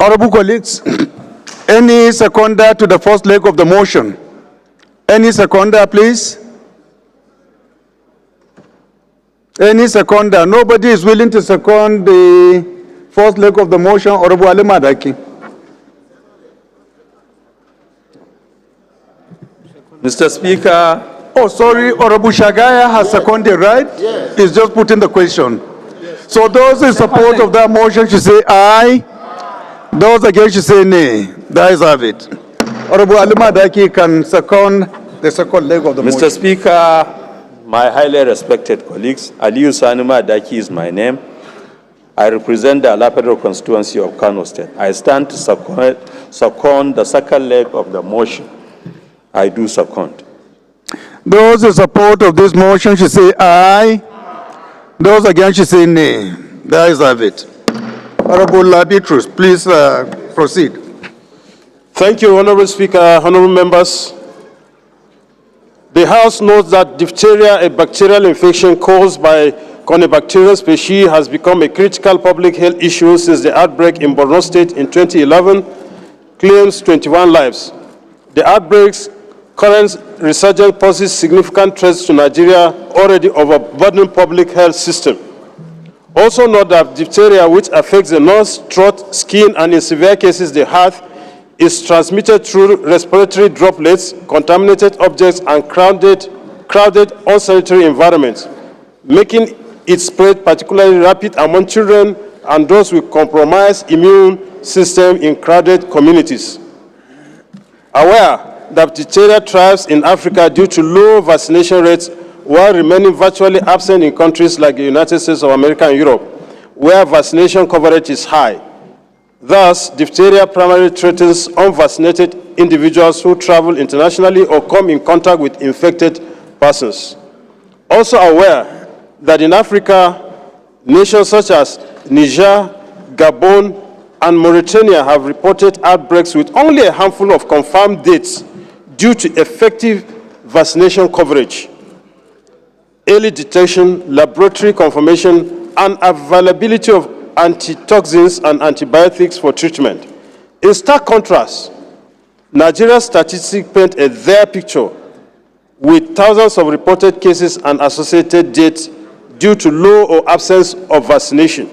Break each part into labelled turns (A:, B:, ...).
A: Honorable colleagues, any seconder to the first leg of the motion? Any seconder, please? Any seconder? Nobody is willing to second the first leg of the motion. Honorable Ali Madaki.
B: Mr. Speaker.
A: Oh, sorry, Honorable Shagaya has seconded, right? Yes. He's just putting the question. Yes. So those in support of that motion should say aye. Those against should say nay. That is have it. Honorable Ali Madaki can second the second leg of the motion.
B: Mr. Speaker, my highly respected colleagues, Aliyu Sani Madaki is my name. I represent the Alapedro constituency of Kano State. I stand to second the second leg of the motion. I do second.
A: Those in support of this motion should say aye. Those against should say nay. That is have it. Honorable Labitrus, please proceed.
C: Thank you, Honorable Speaker, honorable members. The House notes that diphtheria, a bacterial infection caused by Conibacterium species, has become a critical public health issue since the outbreak in Borno State in 2011 claims 21 lives. The outbreak's current resurgence poses significant threats to Nigeria, already overburdening public health system. Also note that diphtheria, which affects the nose, throat, skin, and in severe cases the heart, is transmitted through respiratory droplets, contaminated objects, and crowded unsanitary environments, making its spread particularly rapid among children and those with compromised immune system in crowded communities. Aware that diphtheria thrives in Africa due to low vaccination rates while remaining virtually absent in countries like the United States of America and Europe, where vaccination coverage is high. Thus, diphtheria primarily threatens unvaccinated individuals who travel internationally or come in contact with infected persons. Also aware that in Africa, nations such as Niger, Gabon, and Mauritania have reported outbreaks with only a handful of confirmed deaths due to effective vaccination coverage, early detection, laboratory confirmation, and availability of antitoxins and antibiotics for treatment. In stark contrast, Nigeria's statistics paint a dire picture with thousands of reported cases and associated deaths due to low or absence of vaccination.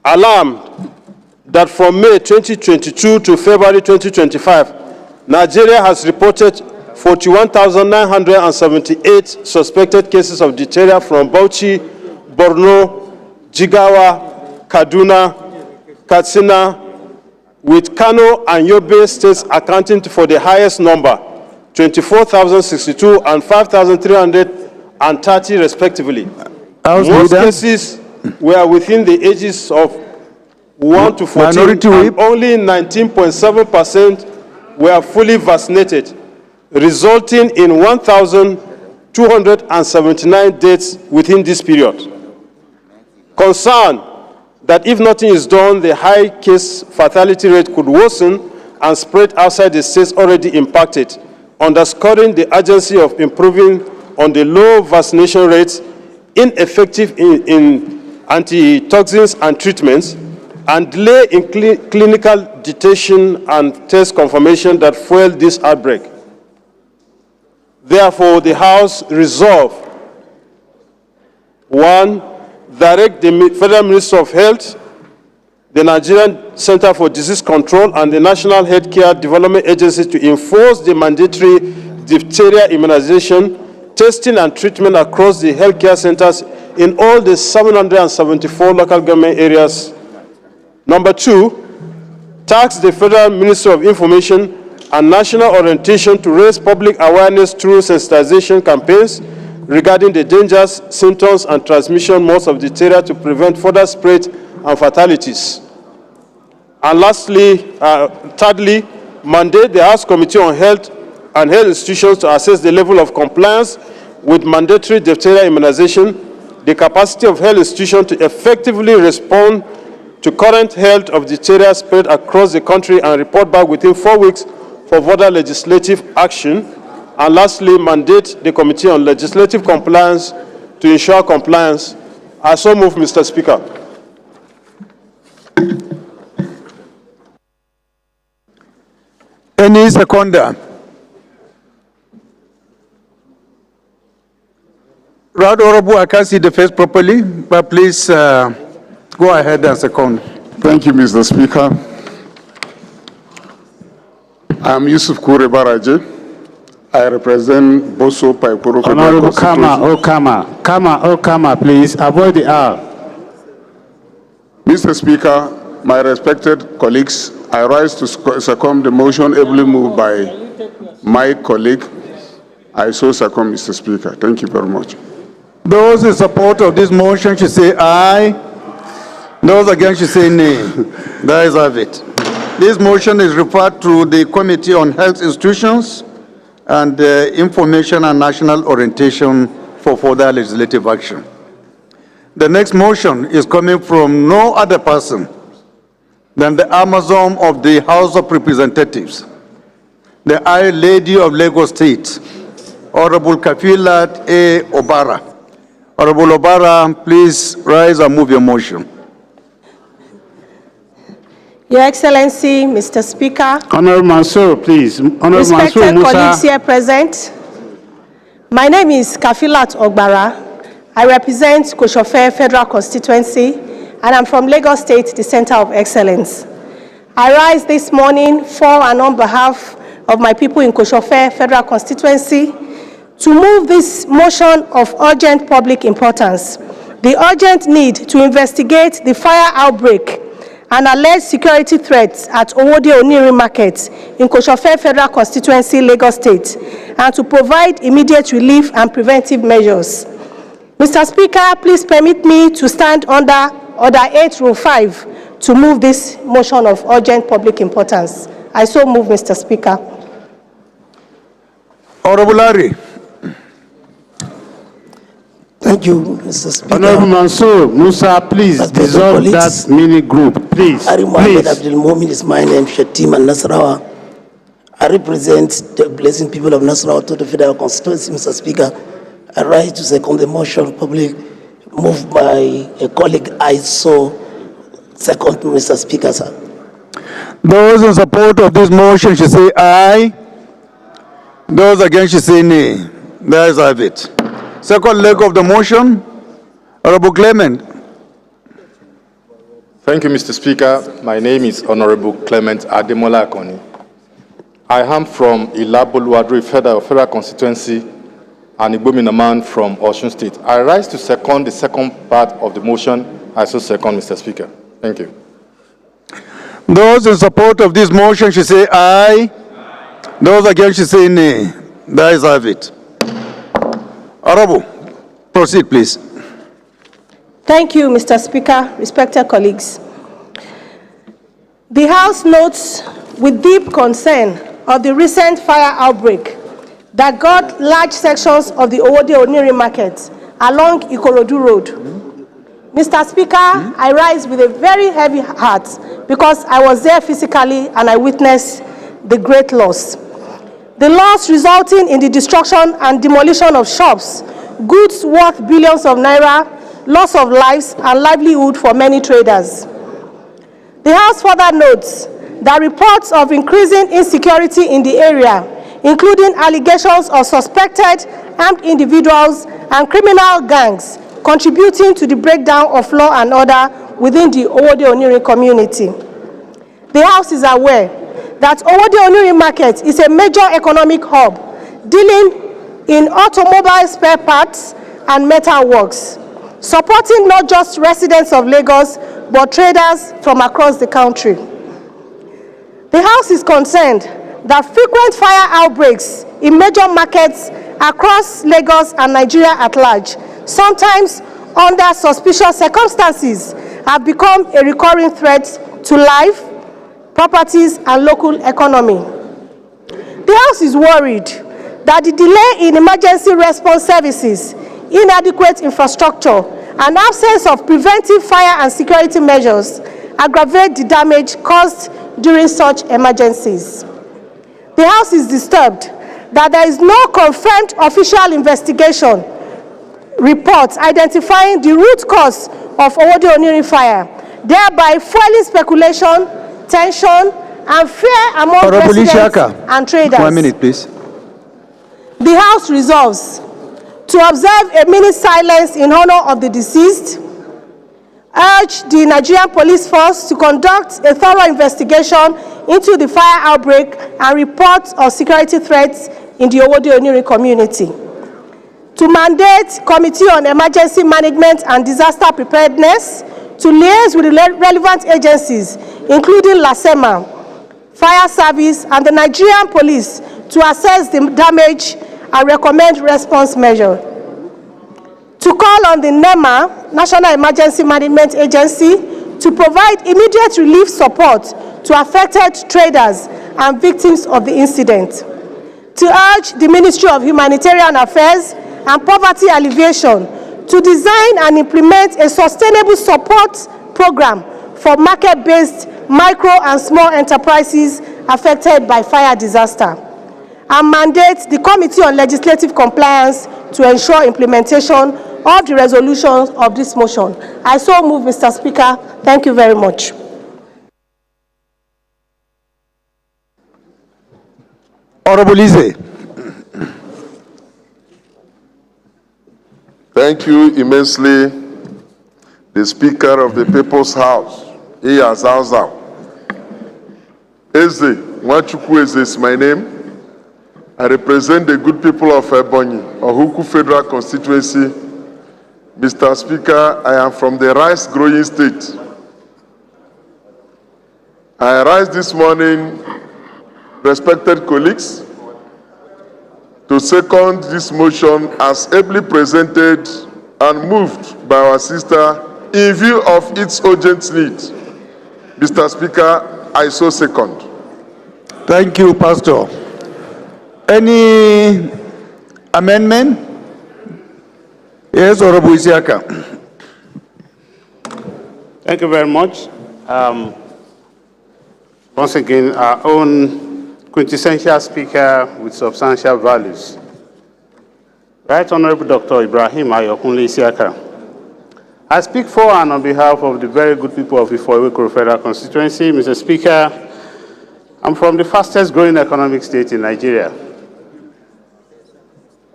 C: Alarmed that from May 2022 to February 2025, Nigeria has reported 41,978 suspected cases of diphtheria from Bauchi, Borno, Jigawa, Kaduna, Katsina, with Kano and Yobe states accounting for the highest number, 24,062 and 5,330 respectively. Most cases were within the ages of 1 to 14, and only 19.7% were fully vaccinated, resulting in 1,279 deaths within this period. Concern that if nothing is done, the high case fatality rate could worsen and spread outside the states already impacted, underscoring the urgency of improving on the low vaccination rates, ineffective in antitoxins and treatments, and delay in clinical detection and test confirmation that fueled this outbreak. Therefore, the House resolved: 1. Direct the Federal Ministry of Health, the Nigerian Center for Disease Control, and the National Healthcare Development Agency to enforce the mandatory diphtheria immunization, testing, and treatment across the healthcare centers in all the 774 local government areas. Number 2, task the Federal Ministry of Information and National Orientation to raise public awareness through sensitization campaigns regarding the dangers, symptoms, and transmission modes of diphtheria to prevent further spread and fatalities. And lastly, thirdly, mandate the House Committee on Health and Health Institutions to assess the level of compliance with mandatory diphtheria immunization, the capacity of health institutions to effectively respond to current health of diphtheria spread across the country and report back within 4 weeks for further legislative action. And lastly, mandate the Committee on Legislative Compliance to ensure compliance. I so move, Mr. Speaker.
A: Any seconder? Right Honorable, I can't see the face properly, but please go ahead and second.
D: Thank you, Mr. Speaker. I'm Yusuf Kure Baraje. I represent Boso Paipuro.
E: Honorable Kama, please avoid the R.
D: Mr. Speaker, my respected colleagues, I rise to second the motion ably moved by my colleague. I so second, Mr. Speaker. Thank you very much.
A: Those in support of this motion should say aye. Those against should say nay. That is have it. This motion is referred to the Committee on Health Institutions and Information and National Orientation for further legislative action. The next motion is coming from no other person than the Amazon of the House of Representatives, the High Lady of Lagos State, Honorable Kafilat A. Obara. Honorable Obara, please rise and move your motion.
F: Your Excellency, Mr. Speaker.
E: Honorable Mansour, please. Honorable
F: Respected
E: Mansour Musa.
F: colleagues here present. My name is Kafilat Ogbara. I represent Koshofe Federal Constituency, and I'm from Lagos State, the Center of Excellence. I rise this morning for and on behalf of my people in Koshofe Federal Constituency to move this motion of urgent public importance, the urgent need to investigate the fire outbreak and alleged security threats at Owode Oniri Market in Koshofe Federal Constituency, Lagos State, and to provide immediate relief and preventive measures. Mr. Speaker, please permit me to stand under Order 8, Rule 5 to move this motion of urgent public importance. I so move, Mr. Speaker.
A: Honorable Larry.
G: Thank you, Mr. Speaker.
E: Honorable Mansour Musa, please dissolve that mini group, please.
G: Ari Mohammed Abdul Momin is my name, Shatima Nasrawa. I represent the blessing people of Nasrawa to the Federal Constituency, Mr. Speaker. I rise to second the motion public moved by a colleague. I so second, Mr. Speaker, sir.
A: Those in support of this motion should say aye. Those against should say nay. There is have it. Second leg of the motion, Honorable Clement.
H: Thank you, Mr. Speaker. My name is Honorable Clement Ademola Akoni. I am from Ilaboluwadri Federal Constituency and Igbominaman from Osun State. I rise to second the second part of the motion. I so second, Mr. Speaker. Thank you.
A: Those in support of this motion should say aye. Those against should say nay. There is have it. Honorable, proceed, please.
F: Thank you, Mr. Speaker. Respected colleagues. The House notes with deep concern of the recent fire outbreak that got large sections of the Owode Oniri Market along Ikorodu Road. Mr. Speaker, I rise with a very heavy heart because I was there physically and I witnessed the great loss. The loss resulting in the destruction and demolition of shops, goods worth billions of naira, loss of lives and livelihood for many traders. The House further notes that reports of increasing insecurity in the area, including allegations of suspected armed individuals and criminal gangs contributing to the breakdown of law and order within the Owode Oniri community. The House is aware that Owode Oniri Market is a major economic hub dealing in automobile spare parts and metal works, supporting not just residents of Lagos, but traders from across the country. The House is concerned that frequent fire outbreaks in major markets across Lagos and Nigeria at large, sometimes under suspicious circumstances, have become a recurring threat to life, properties, and local economy. The House is worried that the delay in emergency response services, inadequate infrastructure, and absence of preventive fire and security measures aggravate the damage caused during such emergencies. The House is disturbed that there is no confirmed official investigation reports identifying the root cause of Owode Oniri fire, thereby fueling speculation, tension, and fear among
A: Honorable
F: residents
A: Ishaka,
F: and traders.
A: 1 minute, please.
F: The House resolves to observe a minute silence in honor of the deceased, urge the Nigerian Police Force to conduct a thorough investigation into the fire outbreak and report of security threats in the Owode Oniri community, to mandate Committee on Emergency Management and Disaster Preparedness to liaise with the relevant agencies, including LASEMA, Fire Service, and the Nigerian Police to assess the damage and recommend response measures. To call on the NEMA, National Emergency Management Agency, to provide immediate relief support to affected traders and victims of the incident. To urge the Ministry of Humanitarian Affairs and Poverty Alleviation to design and implement a sustainable support program for market-based micro and small enterprises affected by fire disaster, and mandate the Committee on Legislative Compliance to ensure implementation of the resolutions of this motion. I so move, Mr. Speaker. Thank you very much.
A: Honorable Ize.
I: Thank you immensely, the Speaker of the People's House, Iya Zauzau. Eze, Nwachukwu Eze is my name. I represent the good people of Ebonyi, Ohuku Federal Constituency. Mr. Speaker, I am from the rice-growing state. I rise this morning, respected colleagues, to second this motion as ably presented and moved by our sister in view of its urgent need. Mr. Speaker, I so second.
A: Thank you, Pastor. Any amendment? Yes, Honorable Isiaka.
E: Thank you very much. Once again, our own quintessential speaker with substantial values. Right Honorable Dr. Ibrahim Ayokunle Isiaka. I speak for and on behalf of the very good people of Ifo-Iwekoro Federal Constituency. Mr. Speaker, I'm from the fastest growing economic state in Nigeria.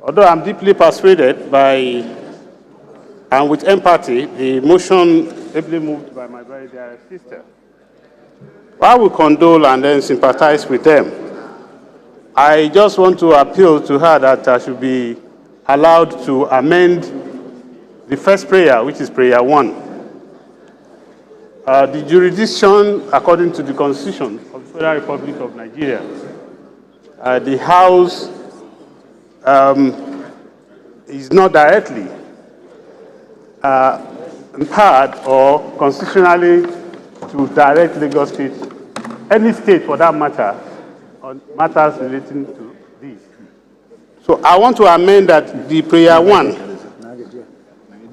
E: Although I'm deeply persuaded by and with empathy, the motion ably moved by my very dear sister, I will condole and then sympathize with them. I just want to appeal to her that I should be allowed to amend the first prayer, which is prayer 1. The jurisdiction, according to the Constitution of the Federal Republic of Nigeria, the House is not directly empowered or constitutionally to direct Lagos State, any state for that matter, on matters relating to this. So I want to amend that the prayer 1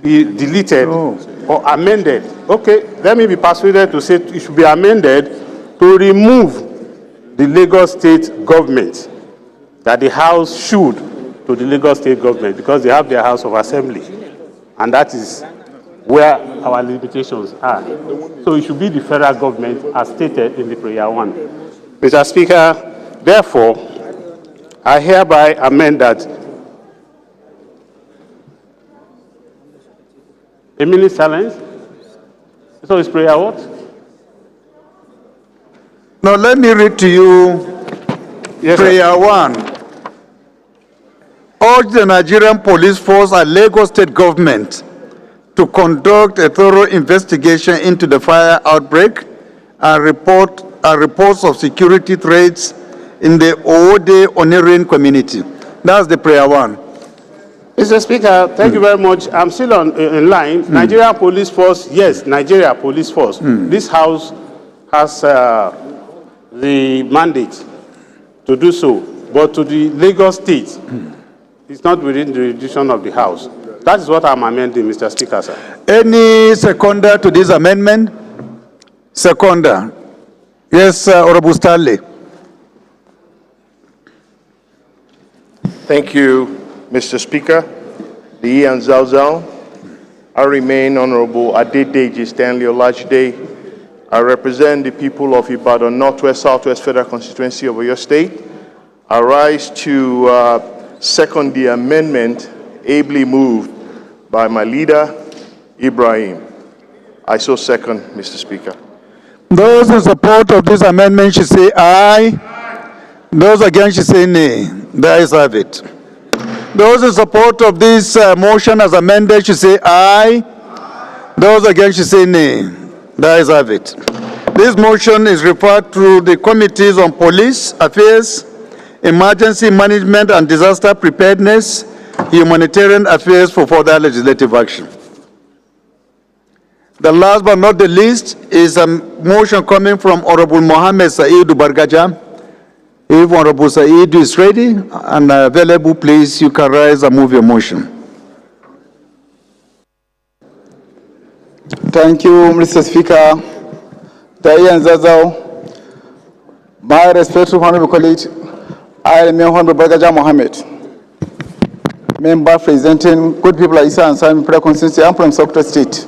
E: be deleted or amended. Okay, let me be persuaded to say it should be amended to remove the Lagos State government, that the House should to the Lagos State government because they have their House of Assembly. And that is where our limitations are. So it should be the federal government as stated in the prayer 1. Mr. Speaker, therefore, I hereby amend that a minute silence. So is prayer what?
A: Now let me read to you prayer 1. Urge the Nigerian Police Force and Lagos State government to conduct a thorough investigation into the fire outbreak and reports of security threats in the Owode Oniri community. That's the prayer 1.
E: Mr. Speaker, thank you very much. I'm still in line. Nigeria Police Force, yes, Nigeria Police Force. This House has the mandate to do so, but to the Lagos State, it's not within the jurisdiction of the House. That is what I'm amending, Mr. Speaker, sir.
A: Any seconder to this amendment? Seconder. Yes, Honorable Stanley.
J: Thank you, Mr. Speaker. The Ian Zauzau. I remain Honorable Adedeji Stanley Olajide. I represent the people of Ibadan Northwest Southwest Federal Constituency of Oyo State. I rise to second the amendment ably moved by my leader, Ibrahim. I so second, Mr. Speaker.
A: Those in support of this amendment should say aye. Those against should say nay. The ayes have it. Those in support of this motion as amended should say aye. Those against should say nay. The ayes have it. This motion is referred to the Committees on Police Affairs, Emergency Management and Disaster Preparedness, Humanitarian Affairs for further legislative action. The last but not the least is a motion coming from Honorable Mohammed Saeed Bargaja. If Honorable Saeed is ready and available, please, you can rise and move your motion.
K: Thank you, Mr. Speaker. Dayan Zazao, my respectful honorable colleague, I am Honorable Bargaja Mohammed, member representing good people of Isa and Sami Prayer Constituency. I'm from Sokoto State.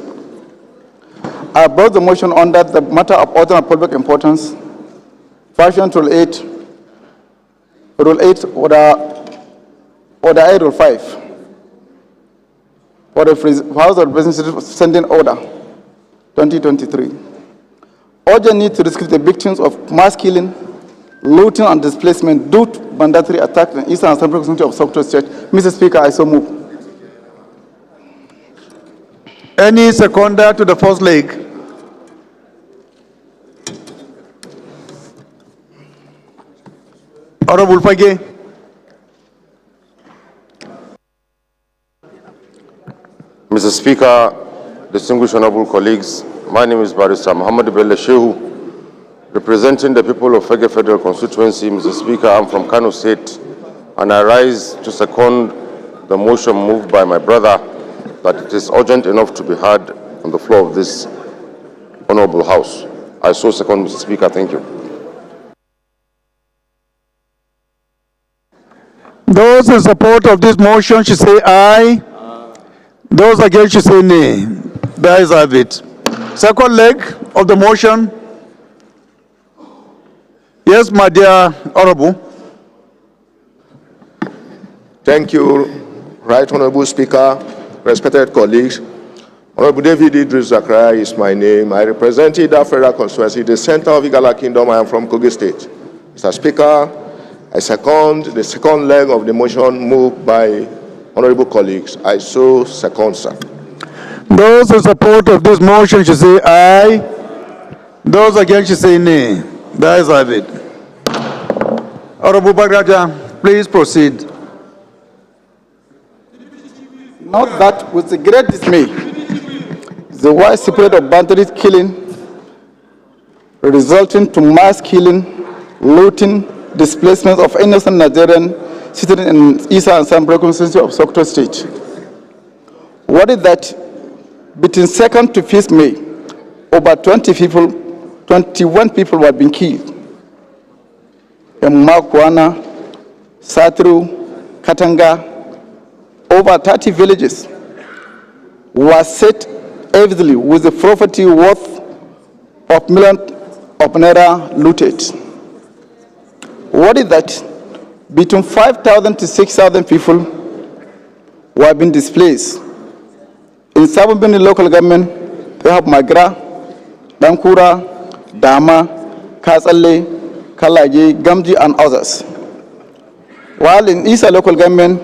K: I brought the motion under the matter of order and public importance, Version Rule 8, Order 8, Rule 5, for the House of Representatives Standing Order 2023. Urgent need to rescue the victims of mass killing, looting, and displacement due to mandatory attack in Eastern and Central Constituency of Sokoto State. Mr. Speaker, I so move.
A: Any seconder to the first leg? Honorable Fage.
L: Mr. Speaker, distinguished honorable colleagues, my name is Barrister Muhammad Bello Shehu, representing the people of Fege Federal Constituency. Mr. Speaker, I'm from Kano State, and I rise to second the motion moved by my brother that it is urgent enough to be heard on the floor of this honorable House. I so second, Mr. Speaker. Thank you.
A: Those in support of this motion should say aye. Those against should say nay. The ayes have it. Second leg of the motion. Yes, my dear Honorable.
J: Thank you, Right Honorable Speaker, respected colleagues. Honorable David Idris Zakaria is my name. I represent the Federal Constituency, the center of Igala Kingdom. I am from Kogi State. Mr. Speaker, I second the second leg of the motion moved by honorable colleagues. I so second, sir.
A: Those in support of this motion should say aye. Those against should say nay. The ayes have it. Honorable Bargaja, please proceed.
K: Note that with the great dismay, the widespread of bandit killing resulting to mass killing, looting, displacement of innocent Nigerian citizens in Isa and Sambra constituency of Sokoto State. What is that between 2nd to 5th May, over 21 people were being killed in Makwana, Satru, Katanga. Over 30 villages were set easily with the property worth of millions of naira looted. What is that? Between 5,000 to 6,000 people were being displaced. In Sabubini local government, they have Magra, Dankura, Dama, Kasale, Kalagi, Gamji, and others. While in Isa local government,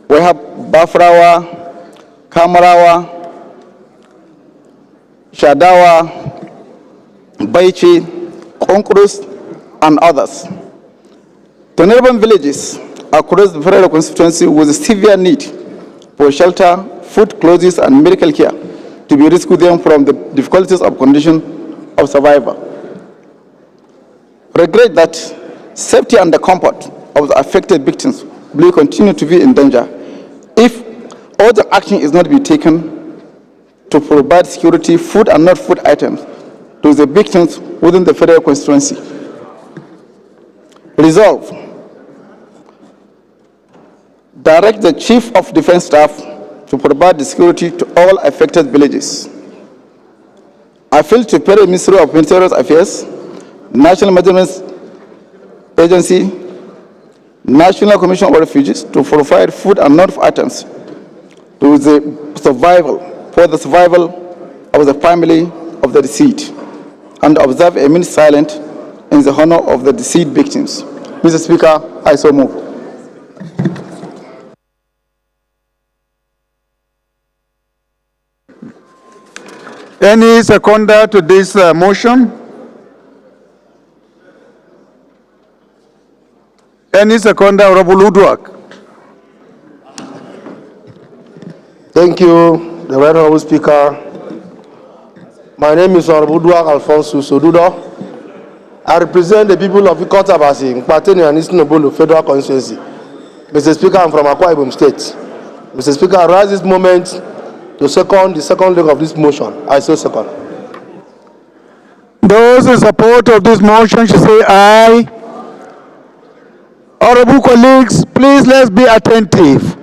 K: we have Bafrawa, Kamarawa, Shadawa, Baichi, Konkurus, and others. The neighboring villages across the federal constituency with a severe need for shelter, food, clothes, and medical care to be rescued them from the difficulties of condition of survival. Regret that safety and the comfort of the affected victims will continue to be in danger if all the action is not to be taken to provide security, food and not food items to the victims within the federal constituency. Resolve, direct the Chief of Defense Staff to provide the security to all affected villages. I feel to pay the Ministry of Interior Affairs, National Measurements Agency, National Commission of Refugees to provide food and non-food items to the survival of the family of the deceased, and observe a minute silence in the honor of the deceased victims. Mr. Speaker, I so move.
A: Any seconder to this motion? Any seconder, Honorable Udwak?
M: Thank you, the Right Honourable Speaker. My name is Honourable Udwak Alfonso Sodudo. I represent the people of Ikotabasi, Mpateni and Eastern Obolo Federal Constituency. Mr. Speaker, I'm from Akwa Ibom State. Mr. Speaker, I rise this moment to second the second leg of this motion. I so second.
A: Those in support of this motion should say aye. Honorable colleagues, please let's be attentive.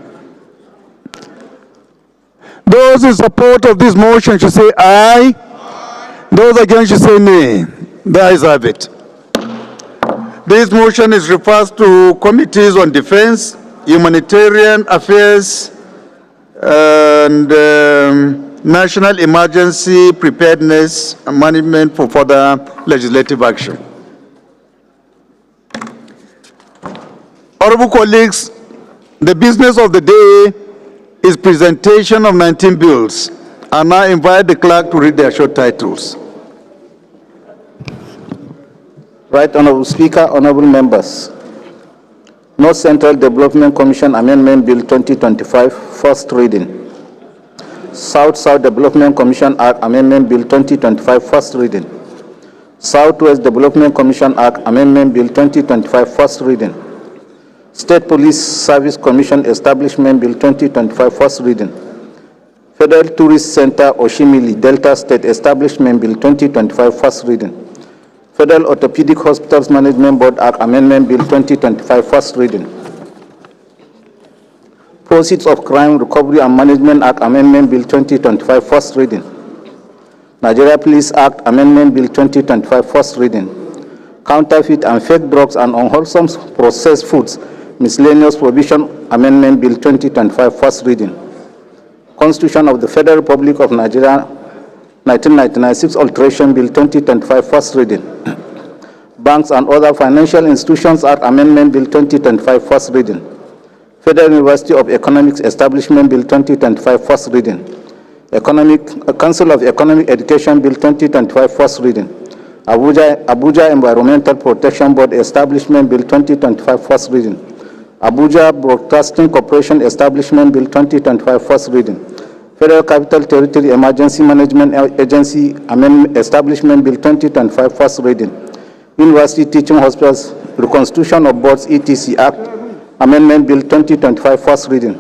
A: Those in support of this motion should say aye. Those against should say nay. The ayes have it. This motion is referred to committees on defense, humanitarian affairs, and national emergency preparedness and management for further legislative action. Honorable colleagues, the business of the day is presentation of 19 bills. I now invite the clerk to read their short titles.
N: Right Honourable Speaker, honourable members. North Central Development Commission Amendment Bill 2025, first reading. South-South Development Commission Act Amendment Bill 2025, first reading. Southwest Development Commission Act Amendment Bill 2025, first reading. State Police Service Commission Establishment Bill 2025, first reading. Federal Tourist Center Oshimili Delta State Establishment Bill 2025, first reading. Federal Orthopedic Hospitals Management Board Act Amendment Bill 2025, first reading. Proceeds of Crime Recovery and Management Act Amendment Bill 2025, first reading. Nigeria Police Act Amendment Bill 2025, first reading. Counterfeit and fake drugs and unwholesome processed foods Miscellaneous Provision Amendment Bill 2025, first reading. Constitution of the Federal Republic of Nigeria 1999 Alteration Bill 2025, first reading. Banks and Other Financial Institutions Act Amendment Bill 2025, first reading. Federal University of Economics Establishment Bill 2025, first reading. Council of Economic Education Bill 2025, first reading. Abuja Environmental Protection Board Establishment Bill 2025, first reading. Abuja Broadcasting Corporation Establishment Bill 2025, first reading. Federal Capital Territory Emergency Management Agency Establishment Bill 2025, first reading. University Teaching Hospitals Reconstitution of Boards etc. Act Amendment Bill 2025, first reading.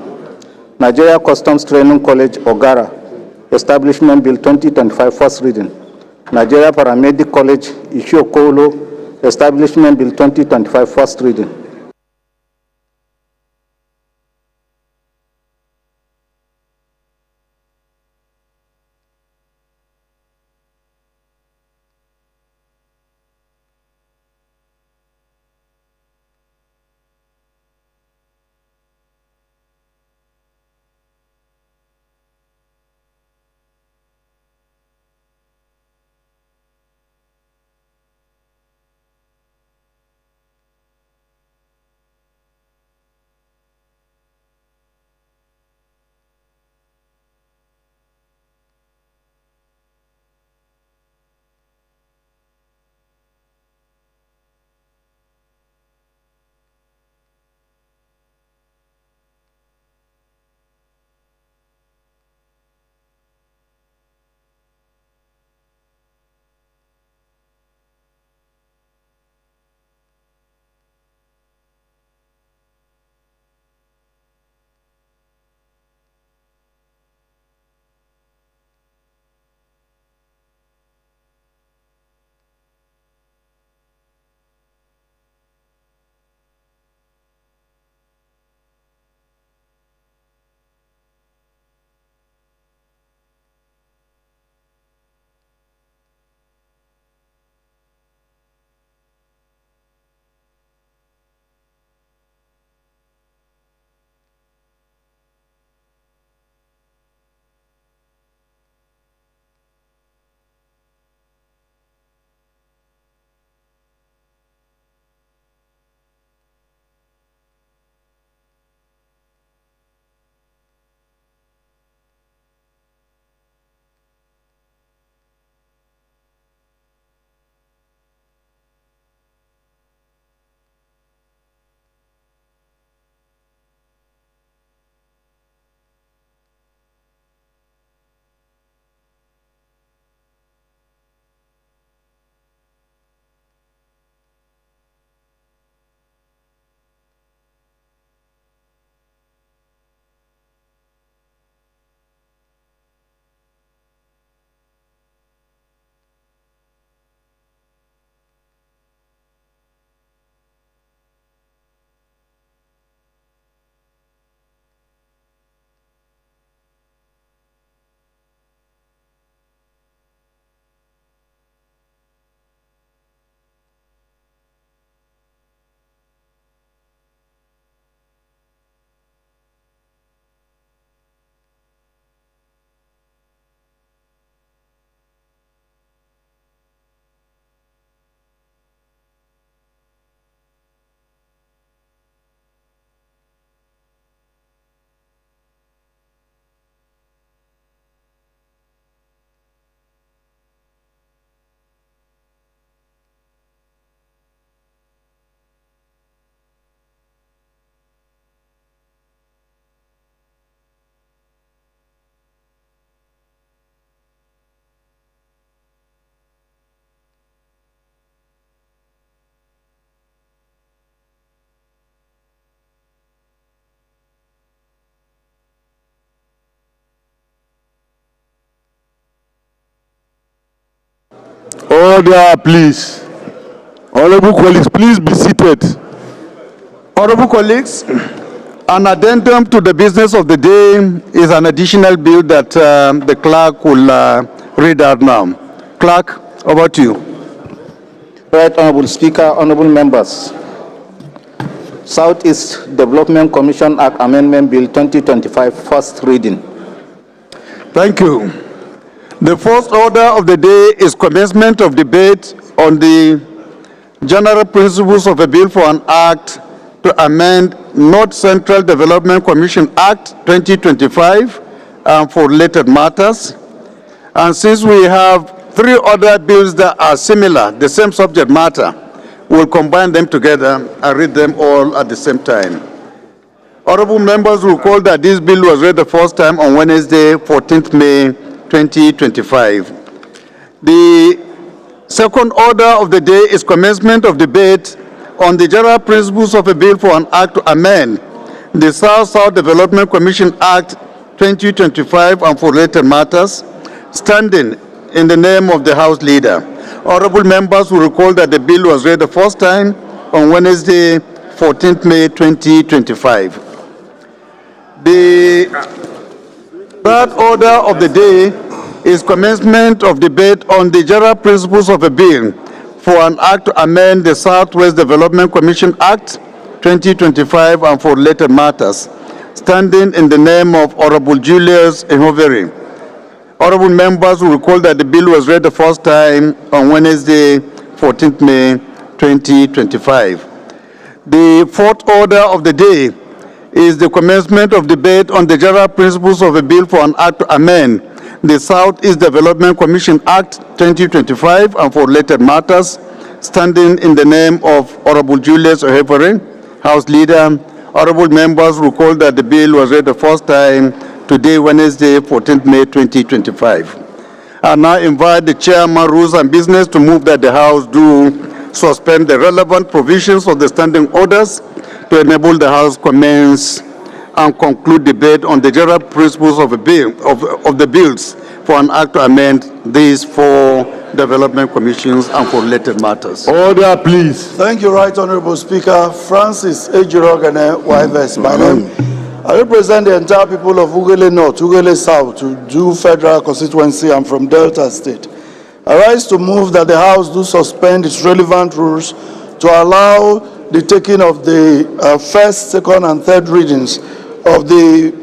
N: Nigeria Customs Training College Ogara Establishment Bill 2025, first reading. Nigeria Paramedic College Ishiokolo Establishment Bill 2025, first reading.
A: Order, please. Honorable colleagues, please be seated. Honorable colleagues, an addendum to the business of the day is an additional bill that the clerk will read out now. Clerk, over to you.
N: Right, Honorable Speaker, honorable members. Southeast Development Commission Act Amendment Bill 2025, first reading.
A: Thank you. The first order of the day is commencement of debate on the general principles of a bill for an act to amend North Central Development Commission Act 2025 and for related matters. And since we have three other bills that are similar, the same subject matter, we'll combine them together and read them all at the same time. Honorable members will recall that this bill was read the first time on Wednesday, 14th May 2025. The second order of the day is commencement of debate on the general principles of a bill for an act to amend the South-South Development Commission Act 2025 and for related matters, standing in the name of the House Leader. Honorable members will recall that the bill was read the first time on Wednesday, 14th May 2025. The third order of the day is commencement of debate on the general principles of a bill for an act to amend the Southwest Development Commission Act 2025 and for related matters, standing in the name of Honorable Julius Ehoveri. Honorable members will recall that the bill was read the first time on Wednesday, 14th May 2025. The fourth order of the day is the commencement of debate on the general principles of a bill for an act to amend the Southeast Development Commission Act 2025 and for related matters, standing in the name of Honorable Julius Ehoveri, House Leader. Honorable members recall that the bill was read the first time today, Wednesday, 14th May 2025. I now invite the Chairman, Rules and Business to move that the House do suspend the relevant provisions of the standing orders to enable the House commence and conclude debate on the general principles of, of the bills for an act to amend these four development commissions and for related matters.
O: Order, please.
M: Thank you, Right Honorable Speaker. Francis Ejirogane Wivers, my name. I represent the entire people of Ugele North, Ugele South, to do federal constituency. I'm from Delta State. I rise to move that the House do suspend its relevant rules to allow the taking of the first, second, and third readings of the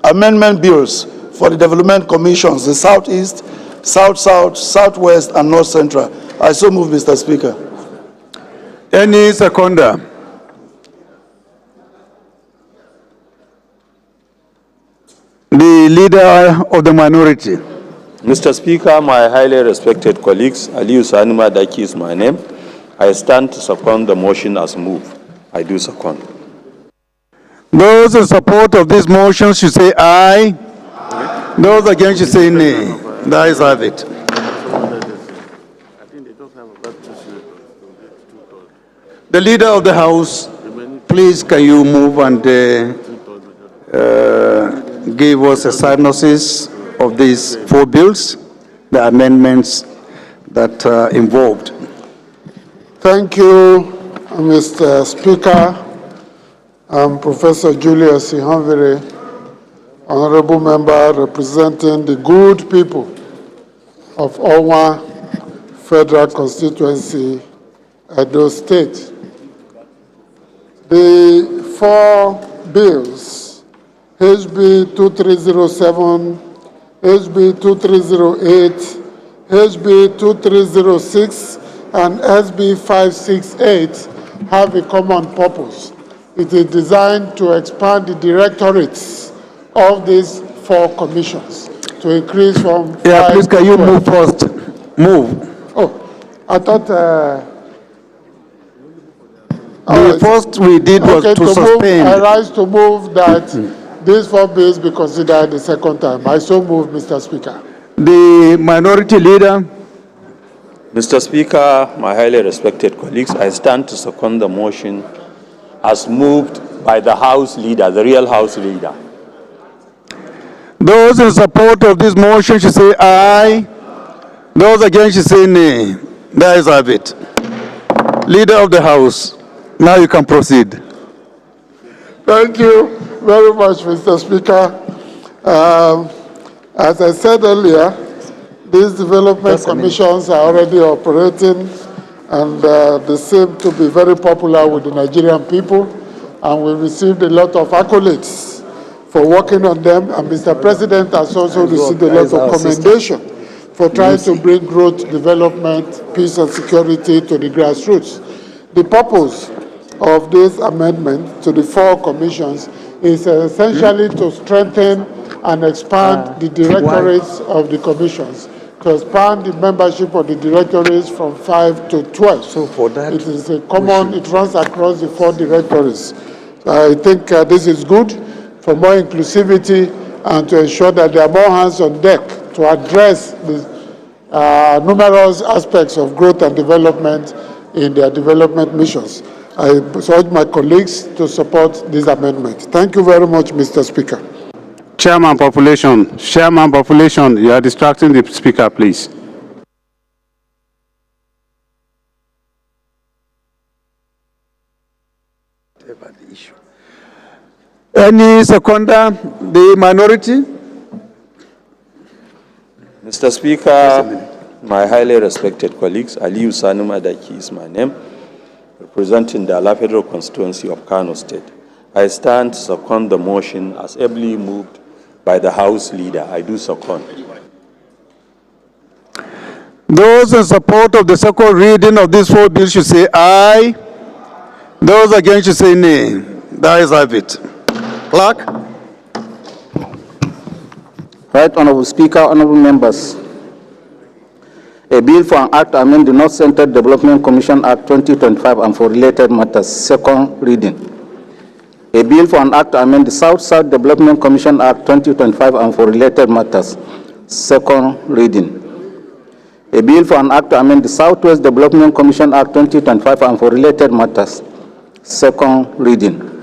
M: amendment bills for the development commissions, the Southeast, South-South, Southwest, and North Central. I so move, Mr. Speaker.
A: Any seconder? The Leader of the Minority.
B: Mr. Speaker, my highly respected colleagues, Aliyu Sanima Daki is my name. I stand to second the motion as moved. I do second.
A: Those in support of this motion should say aye. Those against should say nay. The ayes have it. The Leader of the House, please can you move and give us a synopsis of these four bills, the amendments that are involved.
O: Thank you, Mr. Speaker. I'm Professor Julius Ehoveri, Honorable Member representing the good people of Owa Federal Constituency, Edo State. The four bills, HB 2307, HB 2308, HB 2306, and SB 568 have a common purpose. It is designed to expand the directorates of these four commissions to increase from
A: Yeah, please can you move first? Move.
O: Oh, I thought...
A: the first we did was
O: okay,
A: to suspend.
O: I rise to move that these four bills be considered the second time. I so move, Mr. Speaker.
A: The Minority Leader.
B: Mr. Speaker, my highly respected colleagues, I stand to second the motion as moved by the House Leader, the real House Leader.
A: Those in support of this motion should say aye. Those against should say nay. The ayes have it. Leader of the House, now you can proceed.
O: Thank you very much, Mr. Speaker. As I said earlier, these development commissions are already operating, and they seem to be very popular with the Nigerian people, and we received a lot of accolades for working on them, and Mr. President has also received a lot of commendation for trying to bring growth, development, peace and security to the grassroots. The purpose of this amendment to the 4 commissions is essentially to strengthen and expand the directorates of the commissions, to expand the membership of the directorates from 5 to 12.
A: So for that,
O: it is a common, it runs across the 4 directorates. I think this is good for more inclusivity and to ensure that there are more hands on deck to address the numerous aspects of growth and development in their development missions. I urge my colleagues to support this amendment. Thank you very much, Mr. Speaker.
E: Chairman Population, you are distracting the Speaker, please.
A: Any seconder, the minority?
B: Mr. Speaker, my highly respected colleagues, Aliyu Sani Madaki is my name, representing the Ala Federal Constituency of Kano State. I stand to second the motion as ably moved by the House Leader. I do second.
A: Those in support of the second reading of these 4 bills should say aye. Those against should say nay. The ayes have it. Clerk.
N: Right Honorable Speaker, honorable members. A bill for an act to amend the North Central Development Commission Act 2025 and for related matters, second reading. A bill for an act to amend the South-South Development Commission Act 2025 and for related matters, second reading. A bill for an act to amend the Southwest Development Commission Act 2025 and for related matters, second reading.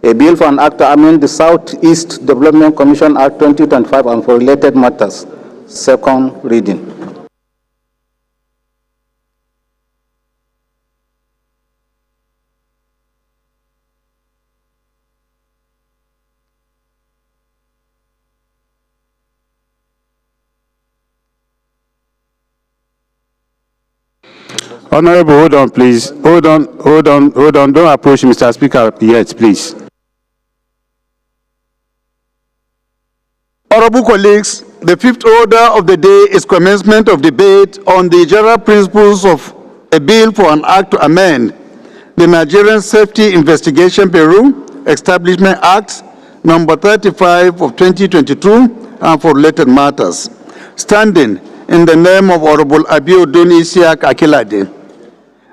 N: A bill for an act to amend the Southeast Development Commission Act 2025 and for related matters, second reading.
E: Honorable, hold on, please. Hold on. Don't approach Mr. Speaker yet, please.
A: Honorable colleagues, the 5th order of the day is commencement of debate on the general principles of a bill for an act to amend the Nigerian Safety Investigation Bureau Establishment Act number 35 of 2022 and for related matters. Standing in the name of Honorable Abiodun Isiaq Akilade.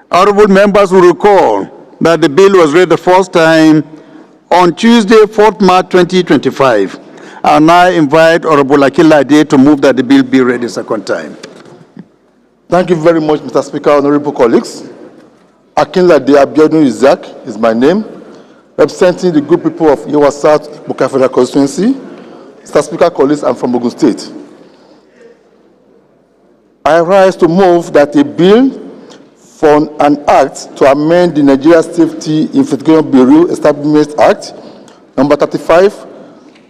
A: Honorable members will recall that the bill was read the first time on Tuesday, 4th March 2025. And I invite Honorable Akilade to move that the bill be read a second time.
K: Thank you very much, Mr. Speaker, honorable colleagues. Akinlade Abiodun Isiaq is my name, representing the good people of Yewa South Buka Federal Constituency. Mr. Speaker, colleagues, I'm from Ogun State. I rise to move that a bill for an act to amend the Nigeria Safety Investigation Bureau Establishment Act, number 35,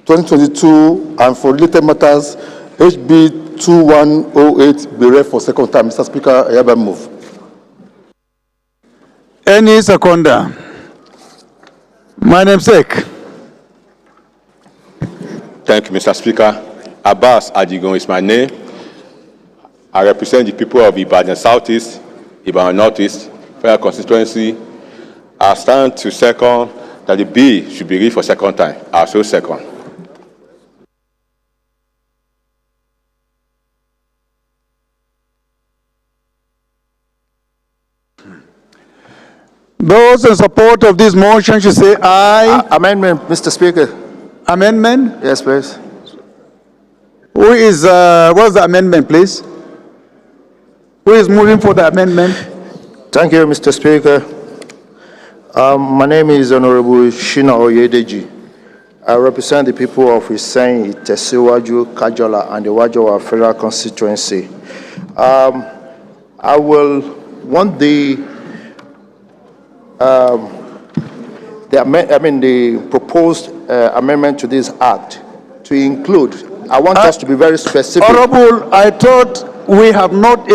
K: 2022, and for related matters, HB 2108, be read for second time. Mr. Speaker, I hereby move.
A: Any seconder? My namesake.
P: Thank you, Mr. Speaker. Abbas Adigon is my name. I represent the people of Ibadan Southeast, Ibadan Northeast, Federal Constituency. I stand to second that the bill should be read for second time. I also second.
A: Those in support of this motion should say aye.
M: Amendment, Mr. Speaker.
A: Amendment?
M: Yes, please.
A: Who is, what's the amendment, please? Who is moving for the amendment?
M: Thank you, Mr. Speaker. My name is Honorable Shina Oyedeji. I represent the people of Hussein, Tesiwaju, Kajola, and the Wajowa Federal Constituency.
J: I will want the proposed amendment to this act to include. I want us to be very specific.
A: Honorable, I thought we have not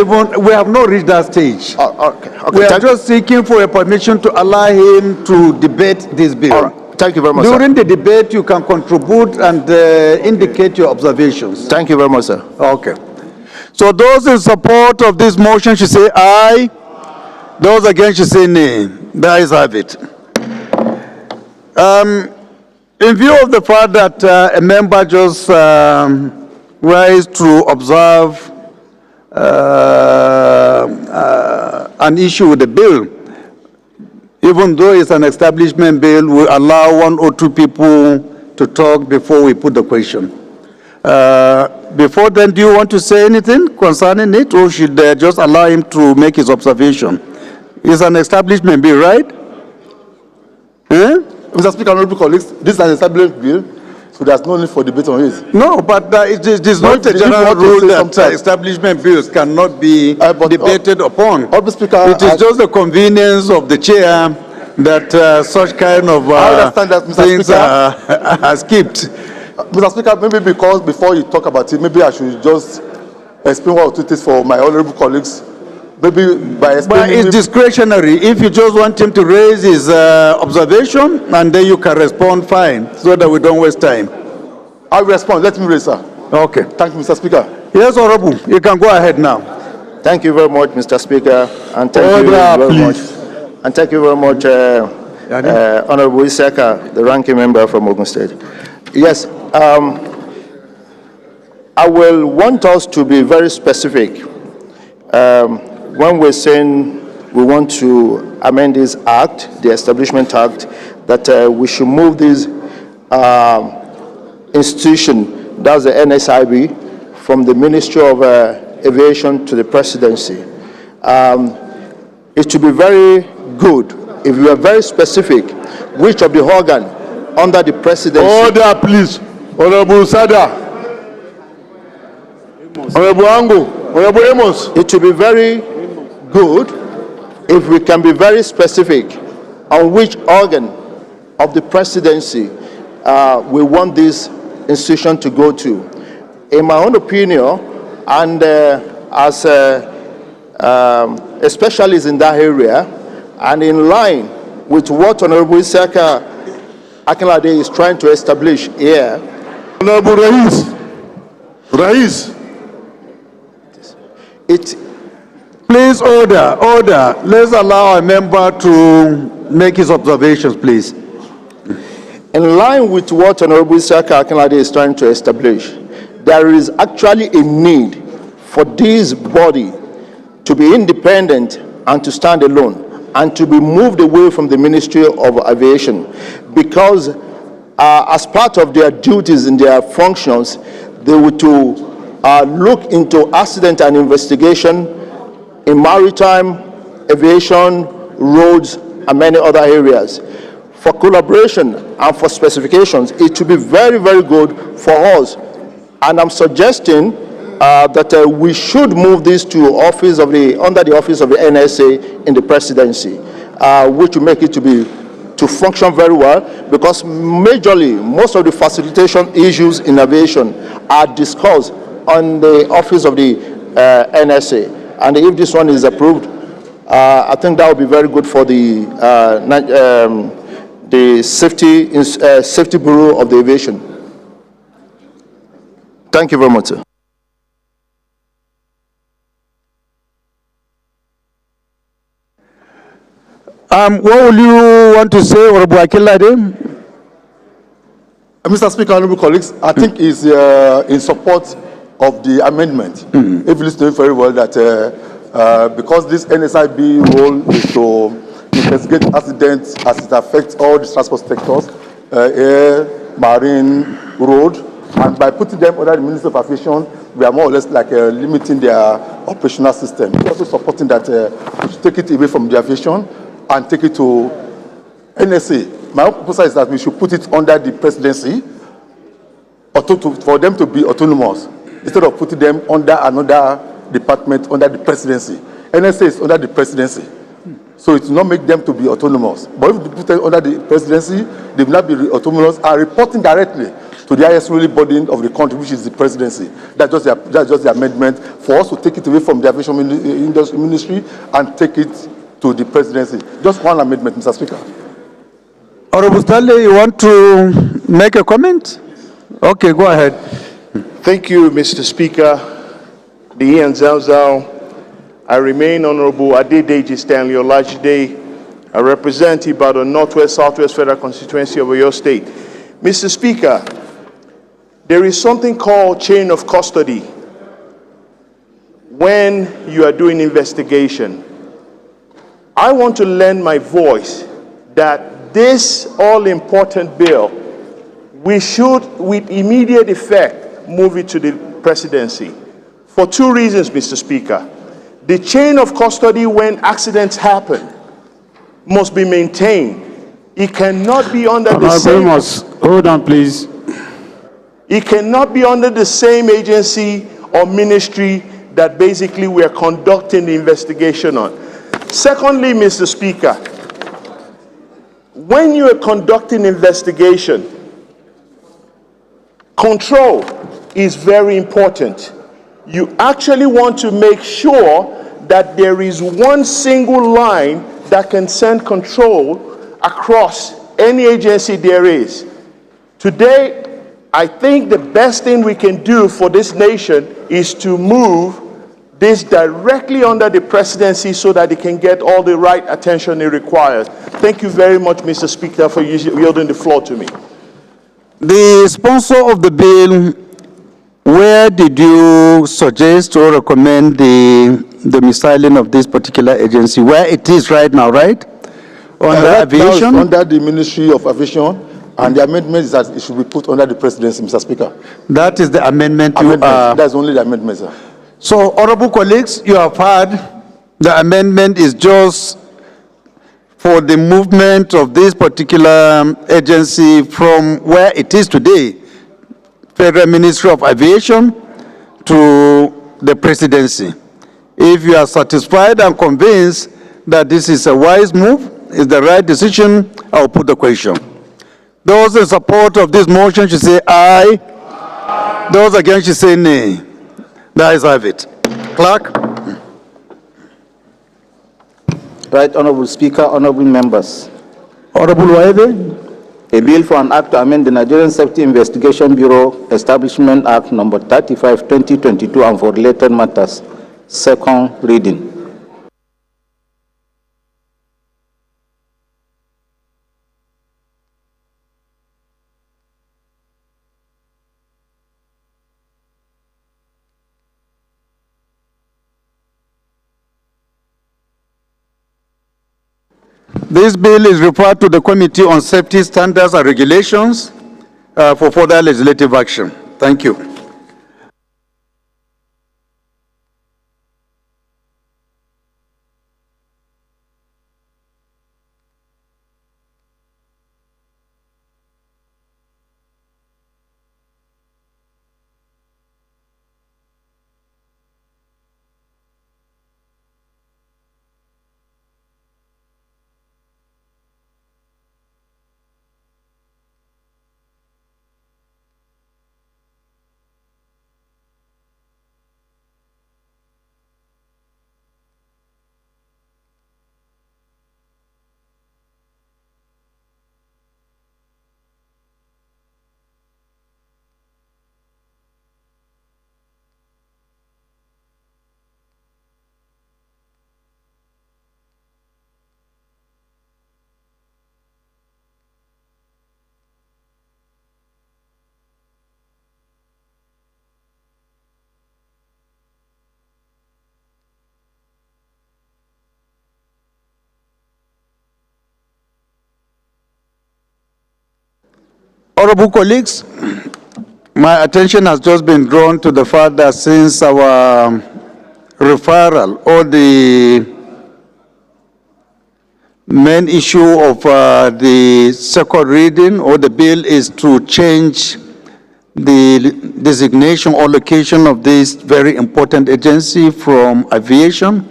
A: reached that stage.
J: Okay.
A: We are just seeking for a permission to allow him to debate this bill.
J: Thank you very much,
A: During
J: sir.
A: the debate, you can contribute and indicate your observations.
J: Thank you very much, sir.
A: Okay. So those in support of this motion should say aye. Those against should say nay. The ayes have it. In view of the fact that a member just raised to observe an issue with the bill, even though it's an establishment bill, we allow 1 or 2 people to talk before we put the question. Before then, do you want to say anything concerning it, or should just allow him to make his observation? It's an establishment bill, right?
K: Mr. Speaker, honorable colleagues, this is an establishment bill, so there's no need for debate on it.
A: No, but it is not a general rule that establishment bills cannot be debated upon.
K: Honorable Speaker,
A: it is just the convenience of the chair that such kind of
K: I understand that, Mr.
A: things
K: Speaker.
A: are skipped.
K: Mr. Speaker, maybe because before you talk about it, maybe I should just explain what it is for my honorable colleagues. Maybe by explaining.
A: But it's discretionary. If you just want him to raise his observation, and then you can respond, fine, so that we don't waste time.
K: I'll respond. Let me raise, sir.
A: Okay.
K: Thank you, Mr. Speaker.
A: Yes, Honorable. You can go ahead now.
J: Thank you very much, Mr. Speaker, and thank you very much. And thank you very much, Honorable Isaka, the ranking member from Ogun State. Yes, I will want us to be very specific. When we're saying we want to amend this act, the Establishment Act, that we should move this institution, that's the NSIB, from the Ministry of Aviation to the Presidency. It should be very good if you are very specific which of the organ under the Presidency.
I: Order, please. Honorable Sada. Honorable Ango. Honorable Amos.
J: It should be very good if we can be very specific on which organ of the Presidency we want this institution to go to. In my own opinion, and as a specialist in that area, and in line with what Honorable Isaka Akinlade is trying to establish here.
I: Honorable Rais.
A: Please order. Let's allow a member to make his observations, please.
J: In line with what Honorable Isaka Akinlade is trying to establish, there is actually a need for this body to be independent and to stand alone and to be moved away from the Ministry of Aviation, because as part of their duties and their functions, they were to look into accident and investigation in maritime, aviation, roads, and many other areas. For collaboration and for specifications, it should be very, very good for us. And I'm suggesting that we should move this to under the office of the NSA in the Presidency, which will make it to function very well, because majorly most of the facilitation issues in aviation are discussed on the office of the NSA. And if this one is approved, I think that would be very good for the Safety Bureau of the Aviation. Thank you very much, sir.
A: What will you want to say, Honorable Akinlade?
K: Mr. Speaker, honorable colleagues, I think is in support of the amendment. If you listen very well, that because this NSIB role is to investigate accidents as it affects all the transport sectors, air, marine, road, and by putting them under the Ministry of Aviation, we are more or less like limiting their operational system. We're also supporting that we should take it away from the aviation and take it to NSA. My own proposal is that we should put it under the Presidency for them to be autonomous, instead of putting them under another department under the Presidency.
H: NSA is under the presidency. So it will not make them to be autonomous. But if they put them under the presidency, they will not be autonomous and reporting directly to the highest ruling body of the country, which is the presidency. That's just the amendment for us to take it away from the aviation ministry and take it to the presidency. Just one amendment, Mr. Speaker.
A: Honorable Stanley, you want to make a comment? Okay, go ahead.
Q: Thank you, Mr. Speaker. The Ian Zalzal. I remain Honorable Adedeji Stanley Olajide. I represent Ibadan Northwest Southwest Federal Constituency of Oyo State. Mr. Speaker, there is something called chain of custody when you are doing investigation. I want to lend my voice that this all-important bill, we should, with immediate effect, move it to the presidency. For two reasons, Mr. Speaker. The chain of custody when accidents happen must be maintained. It cannot be under the same...
E: Hold on, please.
Q: It cannot be under the same agency or ministry that basically we are conducting the investigation on. Secondly, Mr. Speaker, when you are conducting investigation, control is very important. You actually want to make sure that there is one single line that can send control across any agency there is. Today, I think the best thing we can do for this nation is to move this directly under the presidency so that it can get all the right attention it requires. Thank you very much, Mr. Speaker, for yielding the floor to me.
A: The sponsor of the bill, where did you suggest or recommend the domiciling of this particular agency? Where it is right now, right? Under aviation?
H: Under the Ministry of Aviation, and the amendment is that it should be put under the presidency, Mr. Speaker.
A: That is the amendment
H: That's only the amendment, sir.
A: So, honorable colleagues, you have heard the amendment is just for the movement of this particular agency from where it is today, Federal Ministry of Aviation, to the presidency. If you are satisfied and convinced that this is a wise move, is the right decision, I will put the question. Those in support of this motion should say aye. Aye. Those against should say nay. The ayes have it. Clerk.
N: Right, Honorable Speaker, honorable members.
A: Honorable Waive.
N: A bill for an act to amend the Nigerian Safety Investigation Bureau Establishment Act number 35, 2022 and for related matters. Second reading.
A: This bill is referred to the Committee on Safety Standards and Regulations for further legislative action. Thank you. Honorable colleagues, my attention has just been drawn to the fact that since our referral or the main issue of the second reading or the bill is to change the designation or location of this very important agency from aviation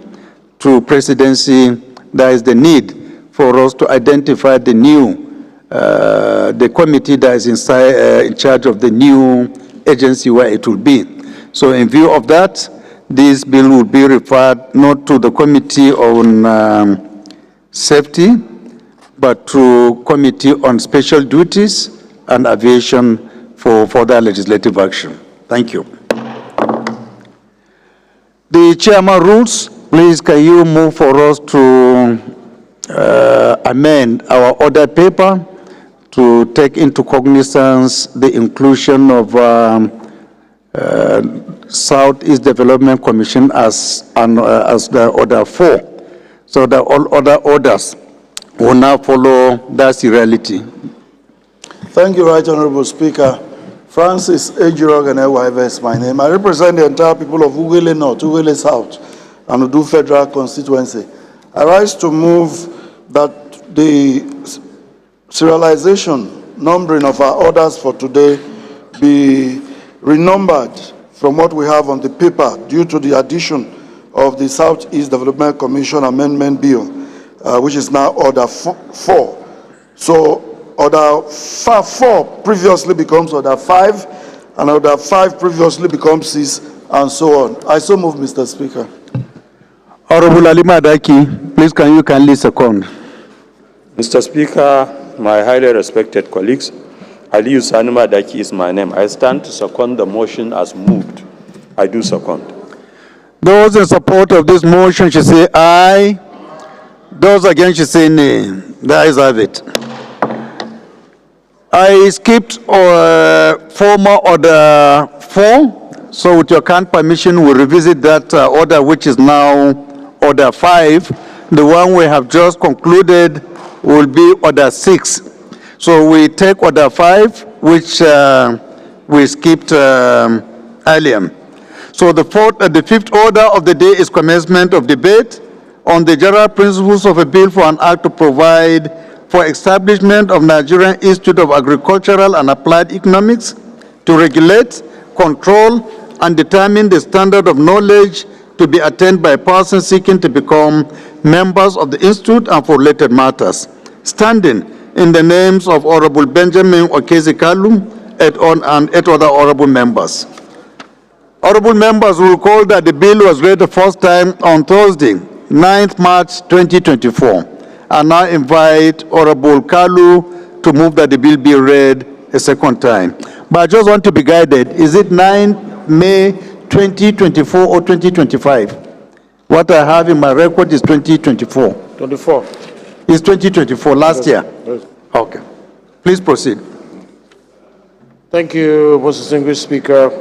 A: to presidency, there is the need for us to identify the committee that is in charge of the new agency where it will be. So in view of that, this bill will be referred not to the Committee on Safety, but to Committee on Special Duties and Aviation for further legislative action. Thank you. The chairman rules, please can you move for us to amend our order paper to take into cognizance the inclusion of Southeast Development Commission as the order 4, so that all other orders will now follow that reality.
O: Thank you, Right Honorable Speaker. Francis Ejirog is my name. I represent the entire people of Ugele North, Ugele South, and Udu Federal Constituency. I rise to move that the serialization numbering of our orders for today be renumbered from what we have on the paper due to the addition of the Southeast Development Commission Amendment Bill, which is now Order 4. So Order 4 previously becomes Order 5, and Order 5 previously becomes 6, and so on. I so move, Mr. Speaker.
A: Honorable Ali Madaki, please can you kindly second?
B: Mr. Speaker, my highly respected colleagues, Ali Usani Madaki is my name. I stand to second the motion as moved. I do second.
A: Those in support of this motion should say aye. Those against should say nay. The ayes have it. I skipped former order 4, so with your kind permission, we'll revisit that order, which is now order 5. The one we have just concluded will be order 6. So we take order 5, which we skipped earlier. So the fifth order of the day is commencement of debate on the general principles of a bill for an act to provide for establishment of Nigerian Institute of Agricultural and Applied Economics to regulate, control, and determine the standard of knowledge to be attained by persons seeking to become members of the institute and for related matters. Standing in the names of Honorable Benjamin Okezi-Kalu and 8 other honorable members. Honorable members will recall that the bill was read the first time on Thursday, 9th March 2024. I now invite Honorable Kalu to move that the bill be read a second time. But I just want to be guided. Is it 9 May 2024 or 2025? What I have in my record is 2024.
M: 24.
A: It's 2024, last year.
M: Yes.
A: Okay. Please proceed.
M: Thank you, most distinguished Speaker.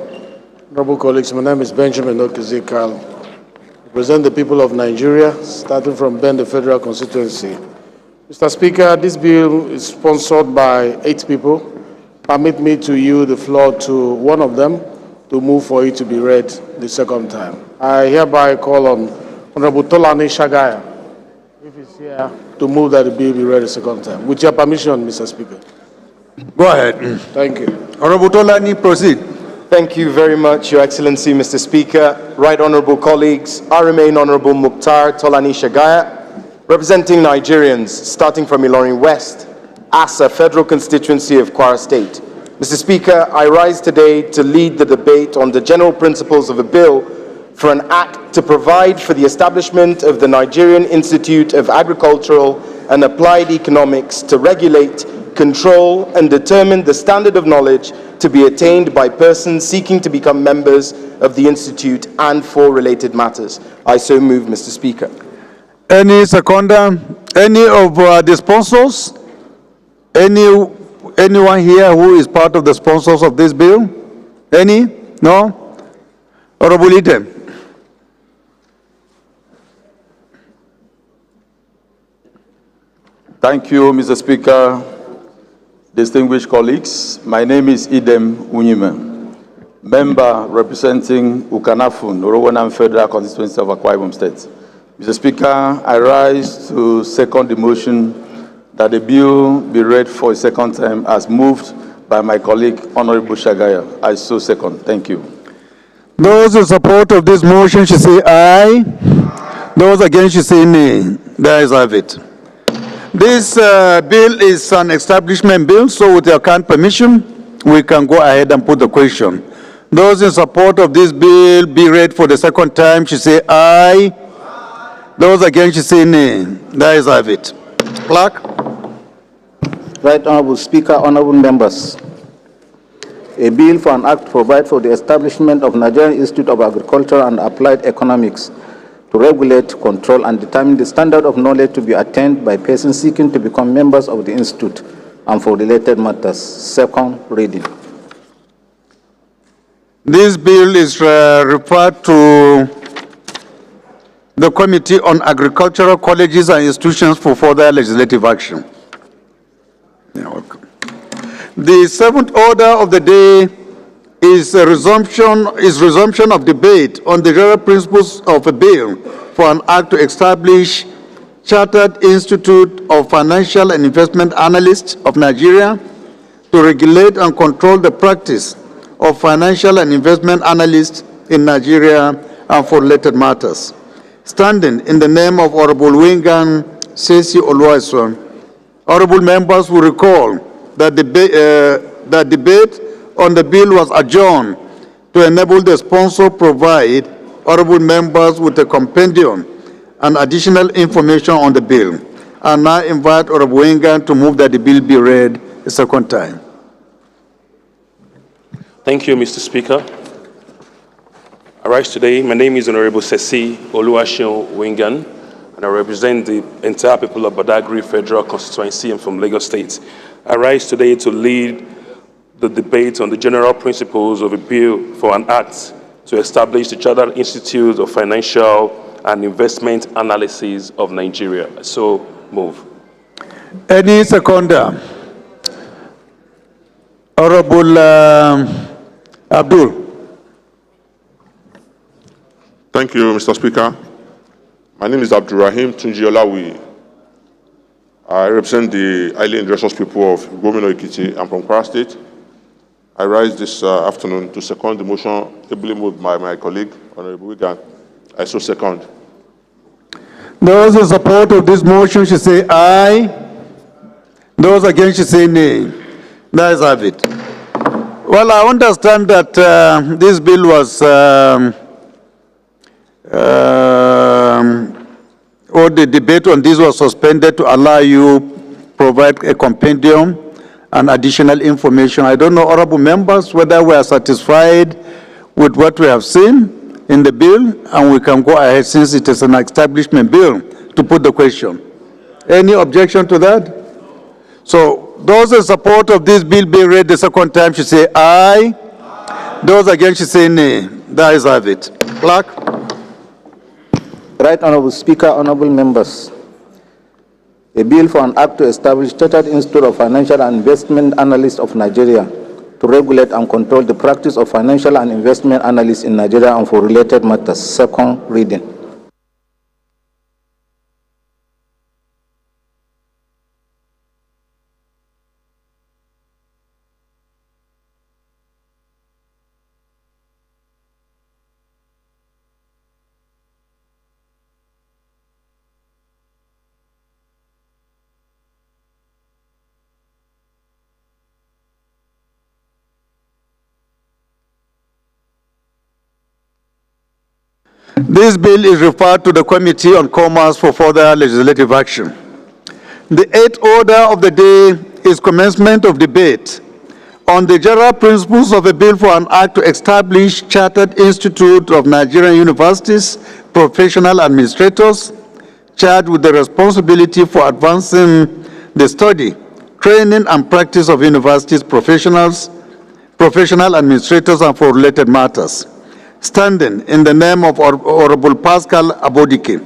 M: Honorable colleagues, my name is Benjamin Okezi-Kalu. I represent the people of Nigeria, starting from Bende Federal Constituency. Mr. Speaker, this bill is sponsored by 8 people. Permit me to yield the floor to one of them to move for it to be read the second time. I hereby call on Honorable Tolani Shagaya, if he's here, to move that the bill be read a second time. With your permission, Mr. Speaker.
A: Go ahead.
M: Thank you.
A: Honorable Tolani, proceed.
R: Thank you very much, Your Excellency, Mr. Speaker. Right Honorable colleagues, I remain Honorable Mukhtar Tolani Shagaya, representing Nigerians, starting from Ilorin West, Asa Federal Constituency of Kwara State. Mr. Speaker, I rise today to lead the debate on the general principles of a bill for an act to provide for the establishment of the Nigerian Institute of Agricultural and Applied Economics to regulate, control, and determine the standard of knowledge to be attained by persons seeking to become members of the Institute and for related matters. I so move, Mr. Speaker.
A: Any seconder? Any of the sponsors? Anyone here who is part of the sponsors of this bill? Any? No? Honorable Item.
S: Thank you, Mr. Speaker. Distinguished colleagues, my name is Idem Unyime, member representing Ukanafun, Orowanam Federal Constituency of Akwa Ibom State. Mr. Speaker, I rise to second the motion that the bill be read for a second time as moved by my colleague, Honorable Shagaya. I so second. Thank you.
A: Those in support of this motion should say aye. Those against, you say nay. The ayes have it. This bill is an establishment bill, so with your kind permission, we can go ahead and put the question. Those in support of this bill be read for the second time, should say aye. Those against, should say nay. The ayes have it. Clerk.
N: Right Honorable Speaker, honorable members. A bill for an act to provide for the establishment of Nigerian Institute of Agriculture and Applied Economics to regulate, control, and determine the standard of knowledge to be attained by persons seeking to become members of the institute and for related matters. Second reading.
A: This bill is referred to the Committee on Agricultural Colleges and Institutions for further legislative action. You're welcome. The seventh order of the day is resumption of debate on the general principles of a bill for an act to establish Chartered Institute of Financial and Investment Analysts of Nigeria to regulate and control the practice of financial and investment analysts in Nigeria and for related matters. Standing in the name of Honorable Wingan Sesi Oluwason, honorable members will recall that debate on the bill was adjourned to enable the sponsor provide honorable members with a compendium and additional information on the bill. I now invite Honorable Wingan to move that the bill be read a second time.
T: Thank you, Mr. Speaker. I rise today. My name is Honorable Sesi Oluwaseun Wingan, and I represent the entire people of Badagry Federal Constituency and from Lagos State. I rise today to lead the debate on the general principles of a bill for an act to establish the Chartered Institute of Financial and Investment Analysis of Nigeria. So move.
A: Any seconder? Honorable Abdul.
I: Thank you, Mr. Speaker. My name is Abdurrahim Tunjiolawi. I represent the highly industrious people of Gomino Ekiti. I'm from Kwara State. I rise this afternoon to second the motion ably moved by my colleague, Honorable Wigan. I so second.
A: Those in support of this motion should say aye. Those against should say nay. The ayes have it. Well, I understand that this bill was, or the debate on this was suspended to allow you provide a compendium and additional information. I don't know, honorable members, whether we are satisfied with what we have seen in the bill, and we can go ahead, since it is an establishment bill, to put the question. Any objection to that? So those in support of this bill being read the second time should say aye. Those against should say nay. The ayes have it. Clerk.
N: Right Honorable Speaker, honorable members. A bill for an act to establish Chartered Institute of Financial and Investment Analysts of Nigeria to regulate and control the practice of financial and investment analysts in Nigeria and for related matters. Second reading.
A: This bill is referred to the Committee on Commerce for further legislative action. The eighth order of the day is commencement of debate on the general principles of a bill for an act to establish Chartered Institute of Nigerian Universities, professional administrators, charged with the responsibility for advancing the study, training, and practice of universities professionals, professional administrators, and for related matters. Standing in the name of Honorable Pascal Abodike.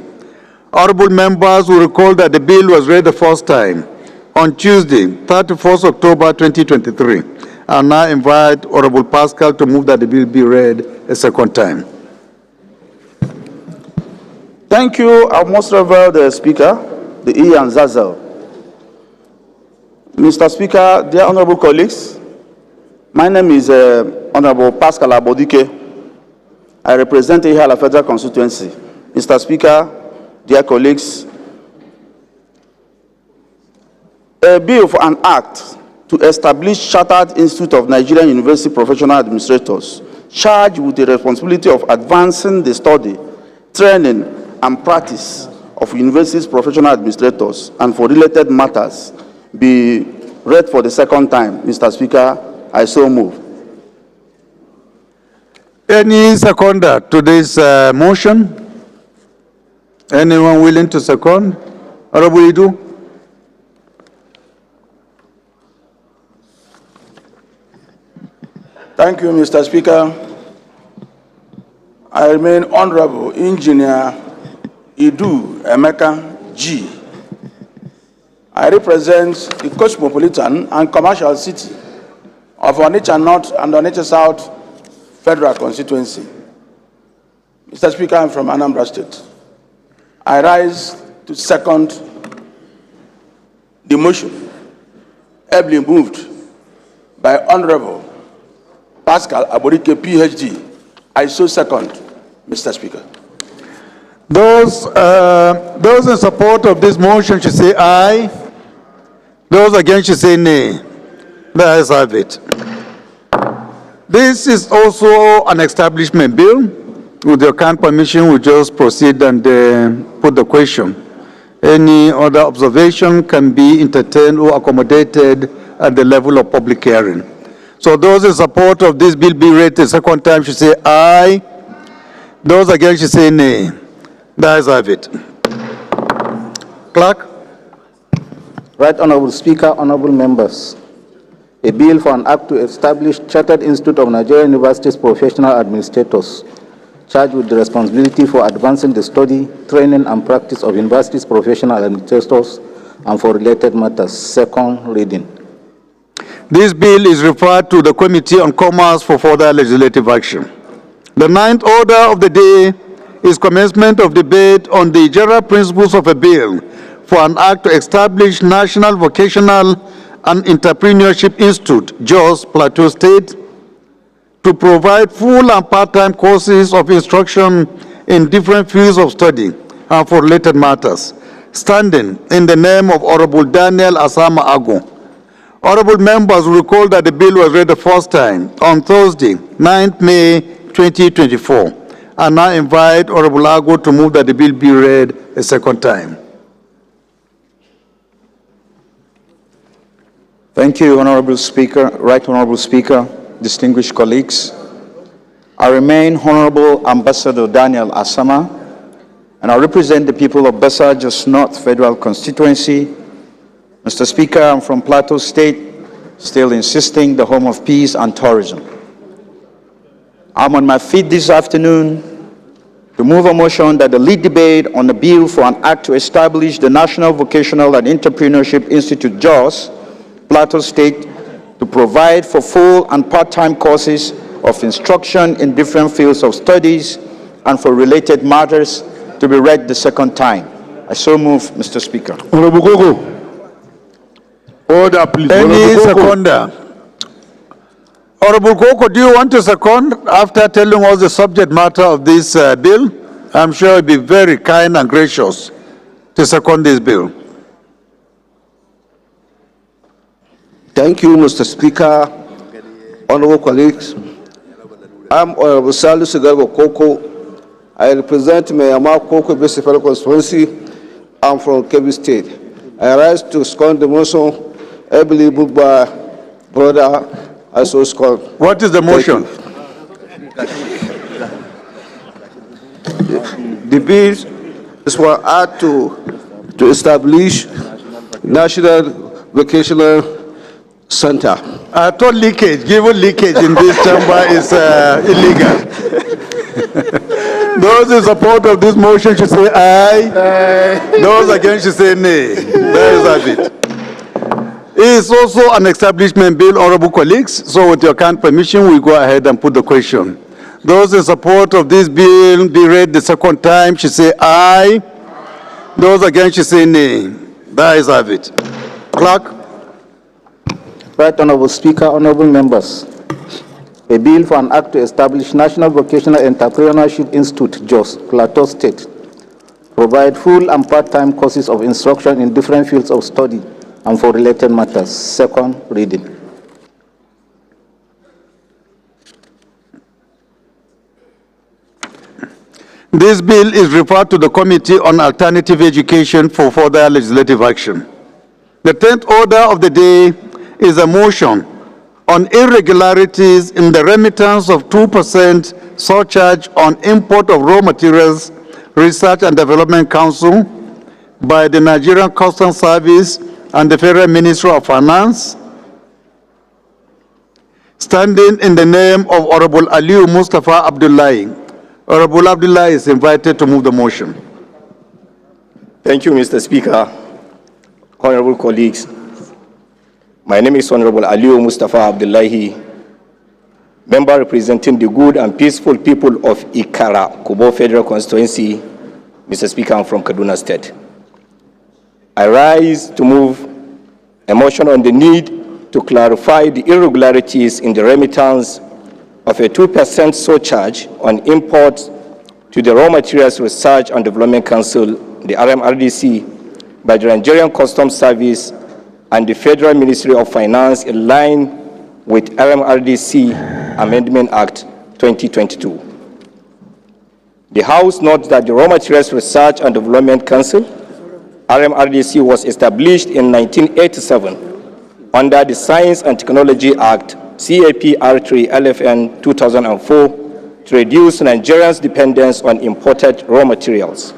A: Honorable members will recall that the bill was read the first time on Tuesday, 31st October 2023. I now invite Honorable Pascal to move that the bill be read a second time.
U: Thank you, our most revered Speaker, the Ian Zazel. Mr. Speaker, dear honorable colleagues, my name is Honorable Pascal Abodike. I represent the Ihala Federal Constituency. Mr. Speaker, dear colleagues, a bill for an act to establish Chartered Institute of Nigerian University Professional Administrators charged with the responsibility of advancing the study, training, and practice of universities' professional administrators and for related matters be read for the second time. Mr. Speaker, I so move.
A: Any seconder to this motion? Anyone willing to second? Honorable Idu?
K: Thank you, Mr. Speaker. I remain Honorable Engineer Idu Emeka G. I represent the cosmopolitan and commercial city of Onitsha North and Onitsha South Federal Constituency. Mr. Speaker, I'm from Anambra State. I rise to second the motion ably moved by Honorable Pascal Aborike, PhD. I so second, Mr. Speaker.
A: Those in support of this motion should say aye. Those against should say nay. The ayes have it. This is also an establishment bill. With your kind permission, we just proceed and put the question. Any other observation can be entertained or accommodated at the level of public hearing. So those in support of this bill be read the second time should say aye. Those against should say nay. The ayes have it. Clerk.
N: Right Honorable Speaker, honorable members. A bill for an act to establish Chartered Institute of Nigerian Universities Professional Administrators charged with the responsibility for advancing the study, training, and practice of universities professional administrators and for related matters. Second reading.
A: This bill is referred to the Committee on Commerce for further legislative action. The ninth order of the day is commencement of debate on the general principles of a bill for an act to establish National Vocational and Entrepreneurship Institute, JOS, Plateau State, to provide full and part-time courses of instruction in different fields of study and for related matters, standing in the name of Honorable Daniel Asama Ago. Honorable members will recall that the bill was read the first time on Thursday, 9th May 2024. I now invite Honorable Ago to move that the bill be read a second time.
C: Thank you, Honorable Speaker. Right Honorable Speaker, distinguished colleagues. I remain Honorable Ambassador Daniel Asama, and I represent the people of Basa Jos North Federal Constituency. Mr. Speaker, I'm from Plateau State, still insisting the home of peace and tourism. I'm on my feet this afternoon to move a motion that the lead debate on the bill for an act to establish the National Vocational and Entrepreneurship Institute, JOS, Plateau State, to provide for full and part-time courses of instruction in different fields of studies and for related matters to be read the second time. I so move, Mr. Speaker.
A: Honorable Gogo.
I: Order, please.
A: Any seconder? Honorable Koko, do you want to second after telling us the subject matter of this bill? I'm sure you'll be very kind and gracious to second this bill.
M: Thank you, Mr. Speaker, honorable colleagues. I'm Honorable Salisu Garba Koko. I represent Mayama Koko Basic Federal Constituency. I'm from Kebbi State. I rise to second the motion ably moved by brother. I so second.
A: What is the motion?
M: The bill is for act to establish National Vocational Center.
A: I thought leakage, given leakage in this chamber is illegal. Those in support of this motion should say aye. Aye. Those against should say nay. There is it. It is also an establishment bill, honorable colleagues, so with your kind permission, we go ahead and put the question. Those in support of this bill be read the second time should say aye. Those against should say nay. There is it. Clerk.
N: Right Honorable Speaker, honorable members. A bill for an act to establish National Vocational Entrepreneurship Institute, JOS, Plateau State, provide full and part-time courses of instruction in different fields of study and for related matters. Second reading.
A: This bill is referred to the Committee on Alternative Education for further legislative action. The 10th order of the day is a motion on irregularities in the remittance of 2% surcharge on import of raw materials, Research and Development Council by the Nigerian Customs Service and the Federal Ministry of Finance. Standing in the name of Honorable Aliu Mustafa Abdullahi, Honorable Abdullahi is invited to move the motion.
D: Thank you, Mr. Speaker. Honorable colleagues, my name is Honorable Aliu Mustafa Abdullahi, member representing the good and peaceful people of Ikara, Kubo Federal Constituency. Mr. Speaker, I'm from Kaduna State. I rise to move a motion on the need to clarify the irregularities in the remittance of a 2% surcharge on imports to the Raw Materials Research and Development Council, the RMRDC, by the Nigerian Customs Service and the Federal Ministry of Finance in line with RMRDC Amendment Act 2022. The House notes that the Raw Materials Research and Development Council, RMRDC, was established in 1987 under the Science and Technology Act, CAPR3 LFN 2004, to reduce Nigerians' dependence on imported raw materials.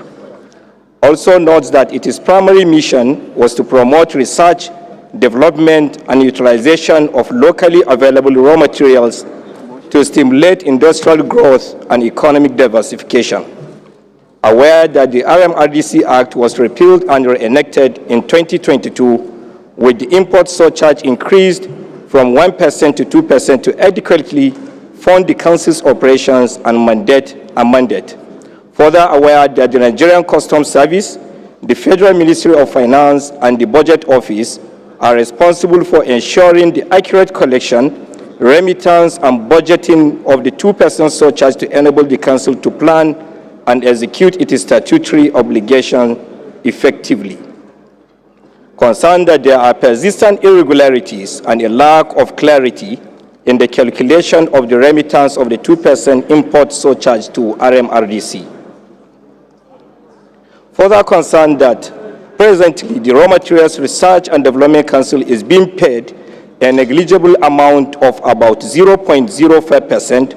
D: Also notes that its primary mission was to promote research, development, and utilization of locally available raw materials to stimulate industrial growth and economic diversification. Aware that the RMRDC Act was repealed and reenacted in 2022, with the import surcharge increased from 1% to 2% to adequately fund the Council's operations and mandate. Further aware that the Nigerian Customs Service, the Federal Ministry of Finance, and the Budget Office are responsible for ensuring the accurate collection, remittance, and budgeting of the 2% surcharge to enable the Council to plan and execute its statutory obligation effectively. Concerned that there are persistent irregularities and a lack of clarity in the calculation of the remittance of the 2% import surcharge to RMRDC. Further concerned that presently the Raw Materials Research and Development Council is being paid a negligible amount of about 0.05%,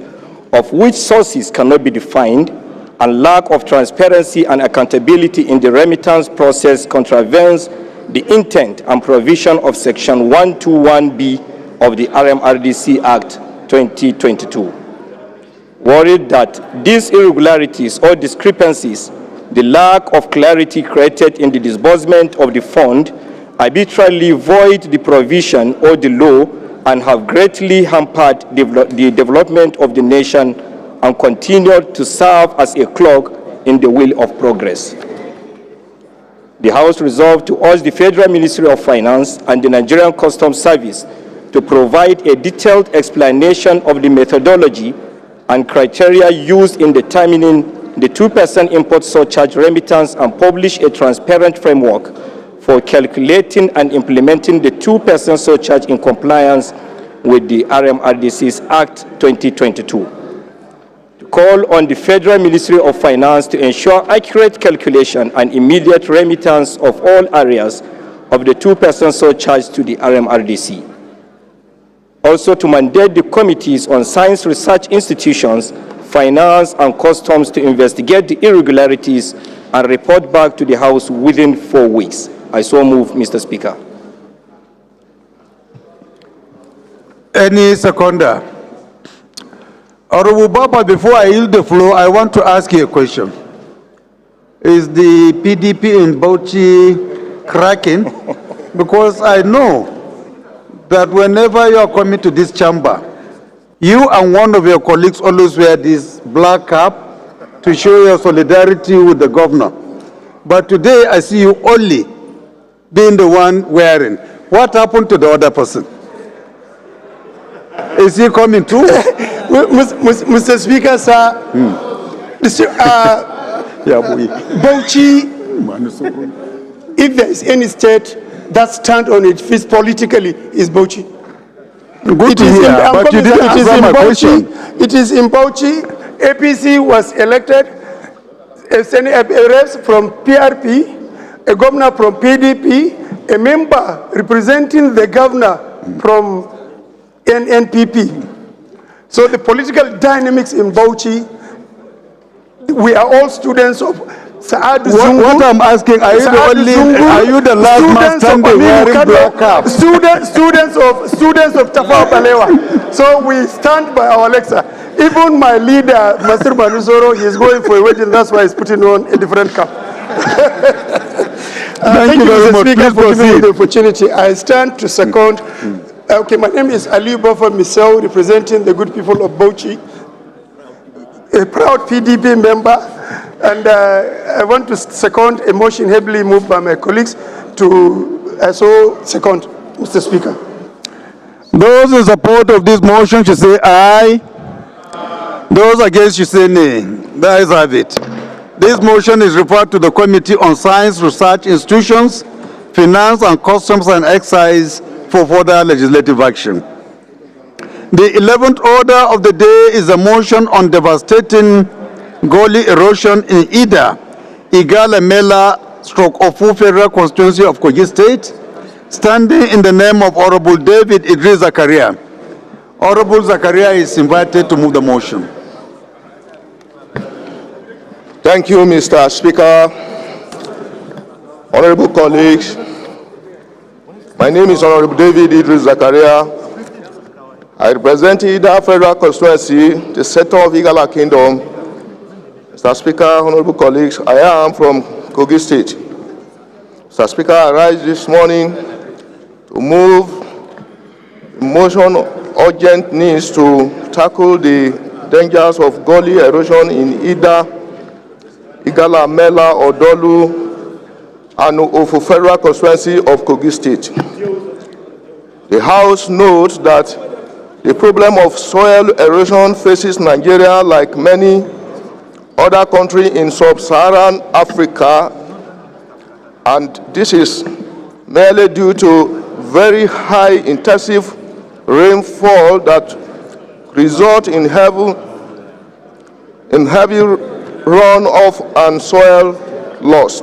D: of which sources cannot be defined, and lack of transparency and accountability in the remittance process contravenes the intent and provision of Section 121B of the RMRDC Act 2022. Worried that these irregularities or discrepancies, the lack of clarity created in the disbursement of the fund, arbitrarily void the provision or the law and have greatly hampered the development of the nation and continue to serve as a clog in the wheel of progress. The House resolved to urge the Federal Ministry of Finance and the Nigerian Customs Service to provide a detailed explanation of the methodology and criteria used in determining the 2% import surcharge remittance and publish a transparent framework for calculating and implementing the 2% surcharge in compliance with the RMRDC's Act 2022. Call on the Federal Ministry of Finance to ensure accurate calculation and immediate remittance of all areas of the 2% surcharge to the RMRDC. Also to mandate the committees on science research institutions, finance, and customs to investigate the irregularities and report back to the House within 4 weeks. I so move, Mr. Speaker.
A: Any seconder? Honorable Baba, before I yield the floor, I want to ask you a question. Is the PDP in Bauchi cracking? Because I know that whenever you are coming to this chamber, you and one of your colleagues always wear this black cap to show your solidarity with the governor. But today I see you only being the one wearing. What happened to the other person? Is he coming too?
M: Mr. Speaker, sir,
G: Bauchi, if there is any state that stands on its feet politically, is Bauchi.
A: Good to hear, but you didn't answer my question.
G: It is in Bauchi. APC was elected, a reps from PRP, a governor from PDP, a member representing the governor from NNPP. So the political dynamics in Bauchi, we are all students of Saad Zungu.
A: What I'm asking, are you the last man standing wearing black cap?
G: Students of Tafawa Balewa. So we stand by our lecture. Even my leader, Masir Manusoro, he is going for a wedding. That's why he's putting on a different cap.
A: Thank you very
G: Mr.
A: much.
G: Speaker,
A: Please
G: for giving me
A: proceed.
G: the opportunity. I stand to second. Okay, my name is Ali Bofa Misau, representing the good people of Bauchi, a proud PDP member, and I want to second a motion heavily moved by my colleagues to also second, Mr. Speaker.
A: Those in support of this motion should say aye. Those against should say nay. The ayes have it. This motion is referred to the Committee on Science, Research Institutions, Finance and Customs and Excise for further legislative action. The 11th order of the day is a motion on devastating gully erosion in Ida, Igala Mela, Ofu Federal Constituency of Kogi State, standing in the name of Honorable David Idris Zakaria. Honorable Zakaria is invited to move the motion.
J: Thank you, Mr. Speaker. Honorable colleagues, my name is Honorable David Idris Zakaria. I represent Ida Federal Constituency, the sector of Igala Kingdom. Mr. Speaker, honorable colleagues, I am from Kogi State. Mr. Speaker, I rise this morning to move a motion urgent needs to tackle the dangers of gully erosion in Ida, Igala, Mela, Odolu, and Ofu Federal Constituency of Kogi State. The House notes that the problem of soil erosion faces Nigeria like many other countries in sub-Saharan Africa, and this is merely due to very high intensive rainfall that result in heavy runoff and soil loss.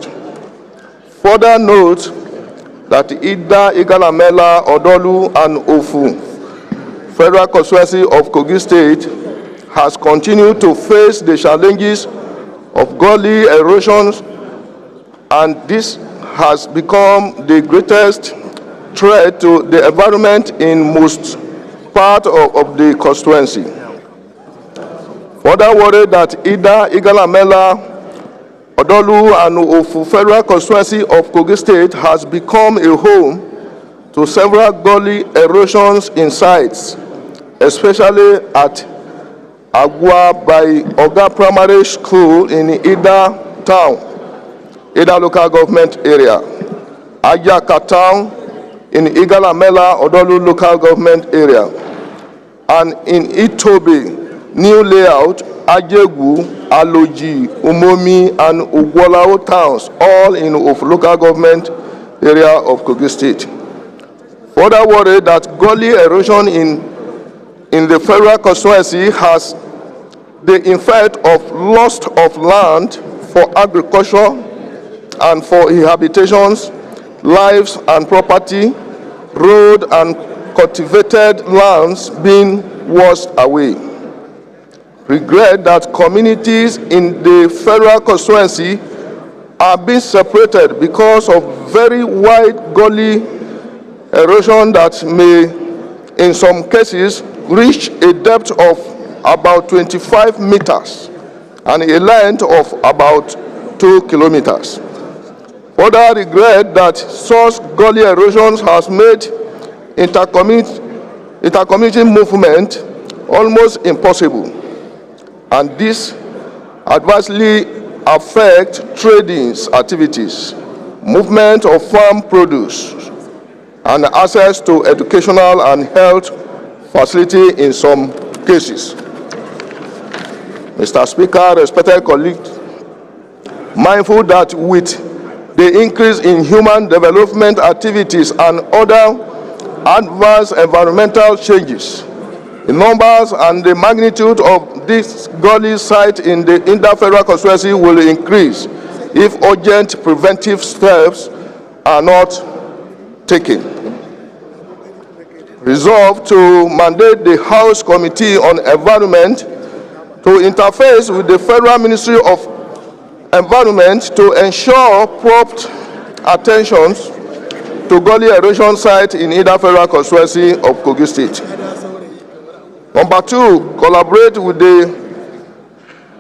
J: Further note that Ida, Igala, Mela, Odolu, and Ofu Federal Constituency of Kogi State has continued to face the challenges of gully erosions, and this has become the greatest threat to the environment in most part of the constituency. Further worried that Ida, Igala, Mela, Odolu, and Ofu Federal Constituency of Kogi State has become a home to several gully erosions in sites, especially at Agua by Oga Primary School in Ida Town, Ida Local Government Area, Ajaka Town in Igala Mela, Odolu Local Government Area, and in Itobe, New Layout, Ajegu, Aloji, Umomi, and Ugwalao towns, all in of local government area of Kogi State. Further worried that gully erosion in the federal constituency has the effect of loss of land for agriculture and for habitations, lives and property, road and cultivated lands being washed away. Regret that communities in the federal constituency are being separated because of very wide gully erosion that may, in some cases, reach a depth of about 25 meters and a length of about 2 kilometers. Further regret that such gully erosions has made intercommunity movement almost impossible, and this adversely affects trading activities, movement of farm produce, and access to educational and health facility in some cases. Mr. Speaker, respected colleagues, mindful that with the increase in human development activities and other adverse environmental changes, the numbers and the magnitude of this gully site in the interfederal constituency will increase if urgent preventive steps are not taken. Resolved to mandate the House Committee on Environment to interface with the Federal Ministry of Environment to ensure prompt attention to gully erosion site in Ida Federal Constituency of Kogi State. Number 2, collaborate with the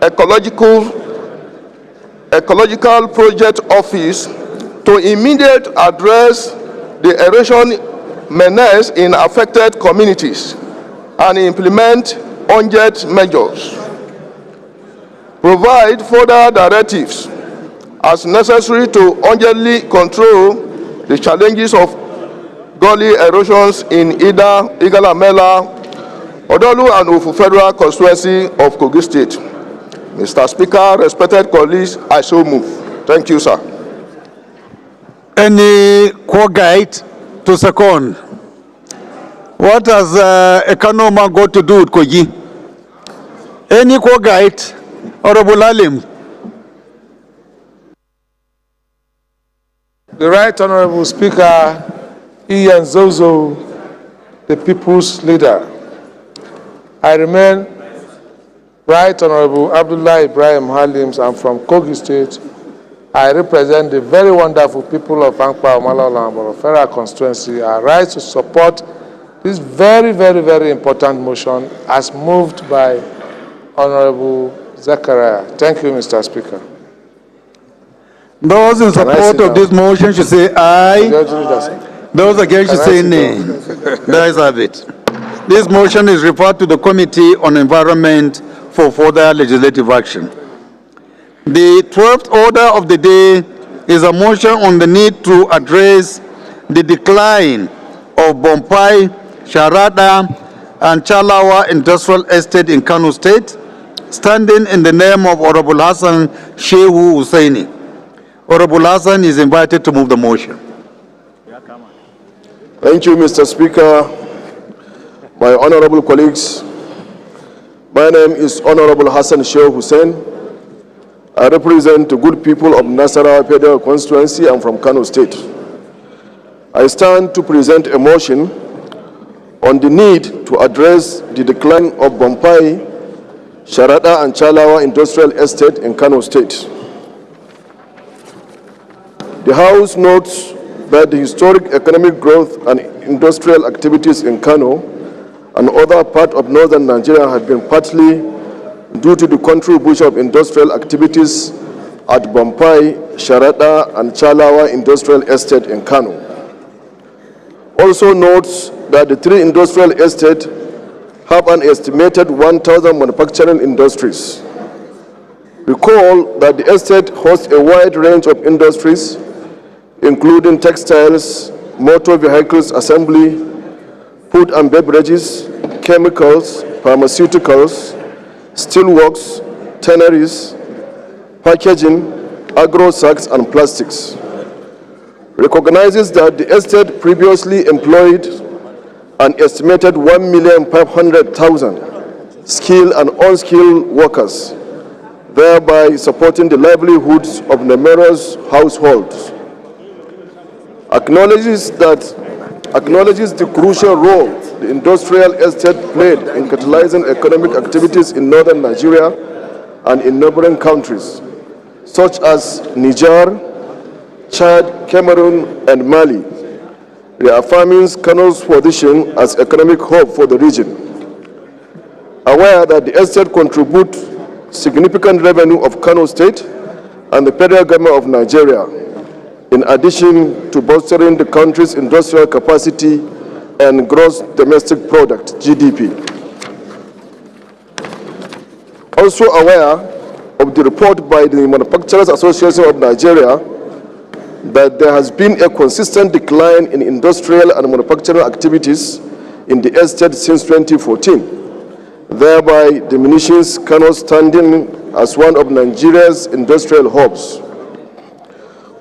J: Ecological Project Office to immediately address the erosion menace in affected communities and implement urgent measures. Provide further directives as necessary to urgently control the challenges of gully erosions in Ida, Igalamela, Odolu and Ufu Federal Constituency of Kogi State. Mr. Speaker, respected colleagues, I so move. Thank you, sir.
A: Any co-guide to second? What has Ekanoma got to do with Kogi? Any co-guide? Honorable Alim.
M: The Right Honorable Speaker, Ian Zozo, the People's Leader. I remain Right Honorable Abdullah Ibrahim Halims. I'm from Kogi State. I represent the very wonderful people of Ankpa, Omalola, and Federal Constituency. I rise to support this very, very, very important motion as moved by Honorable Zachariah. Thank you, Mr. Speaker.
A: Those in support of this motion should say aye. Those against should say nay. The ayes have it. This motion is referred to the Committee on Environment for further legislative action. The 12th order of the day is a motion on the need to address the decline of Bompai, Sharada, and Chalawa Industrial Estate in Kano State, standing in the name of Honorable Hassan Shehu Hussaini. Honorable Hassan is invited to move the motion.
J: Thank you, Mr. Speaker. My honorable colleagues, my name is Honorable Hassan Shehu Hussain. I represent the good people of Nasarawa Federal Constituency. I'm from Kano State. I stand to present a motion on the need to address the decline of Bompai, Sharada, and Chalawa Industrial Estate in Kano State. The House notes that the historic economic growth and industrial activities in Kano and other parts of northern Nigeria have been partly due to the contribution of industrial activities at Bompai, Sharada, and Chalawa Industrial Estate in Kano. Also notes that the 3 industrial estates have an estimated 1,000 manufacturing industries. Recall that the estate hosts a wide range of industries, including textiles, motor vehicles assembly, food and beverages, chemicals, pharmaceuticals, steelworks, tanneries, packaging, agro-sacks, and plastics. Recognizes that the estate previously employed an estimated 1,500,000 skilled and unskilled workers, thereby supporting the livelihoods of numerous households. Acknowledges the crucial role the industrial estate played in catalyzing economic activities in northern Nigeria and in neighboring countries, such as Niger, Chad, Cameroon, and Mali, reaffirming Kano's position as economic hub for the region. Aware that the estate contributes significant revenue of Kano State and the federal government of Nigeria, in addition to bolstering the country's industrial capacity and gross domestic product, GDP. Also aware of the report by the Manufacturers Association of Nigeria that there has been a consistent decline in industrial and manufacturing activities in the estate since 2014, thereby diminishing Kano's standing as one of Nigeria's industrial hubs.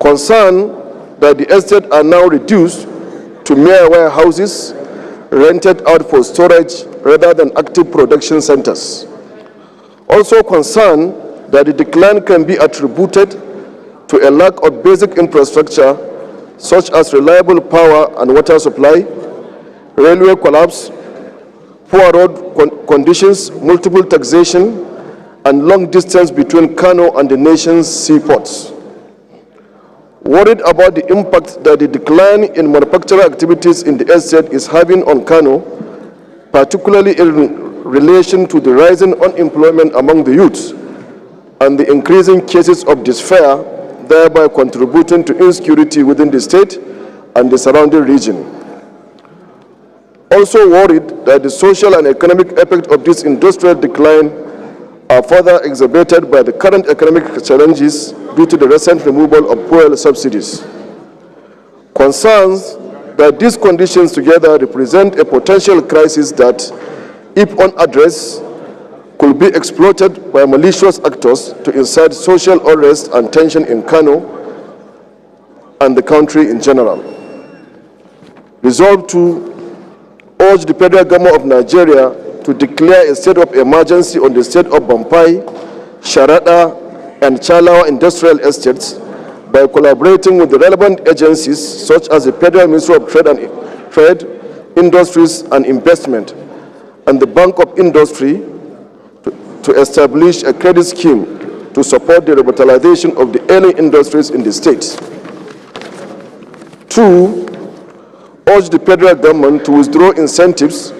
J: Concern that the estates are now reduced to mere warehouses rented out for storage rather than active production centers. Also concern that the decline can be attributed to a lack of basic infrastructure such as reliable power and water supply, railway collapse, poor road conditions, multiple taxation, and long distance between Kano and the nation's seaports. Worried about the impact that the decline in manufacturing activities in the estate is having on Kano, particularly in relation to the rising unemployment among the youths and the increasing cases of despair, thereby contributing to insecurity within the state and the surrounding region. Also worried that the social and economic effect of this industrial decline are further exacerbated by the current economic challenges due to the recent removal of fuel subsidies. Concerns that these conditions together represent a potential crisis that, if unaddressed, could be exploited by malicious actors to incite social unrest and tension in Kano and the country in general. Resolved to urge the federal government of Nigeria to declare a state of emergency on the state of Bampai, Sharada, and Chalawa industrial estates by collaborating with the relevant agencies such as the Federal Ministry of Trade, Industries and Investment, and the Bank of Industry to establish a credit scheme to support the revitalization of the early industries in the state. 2, urge the federal government to withdraw incentives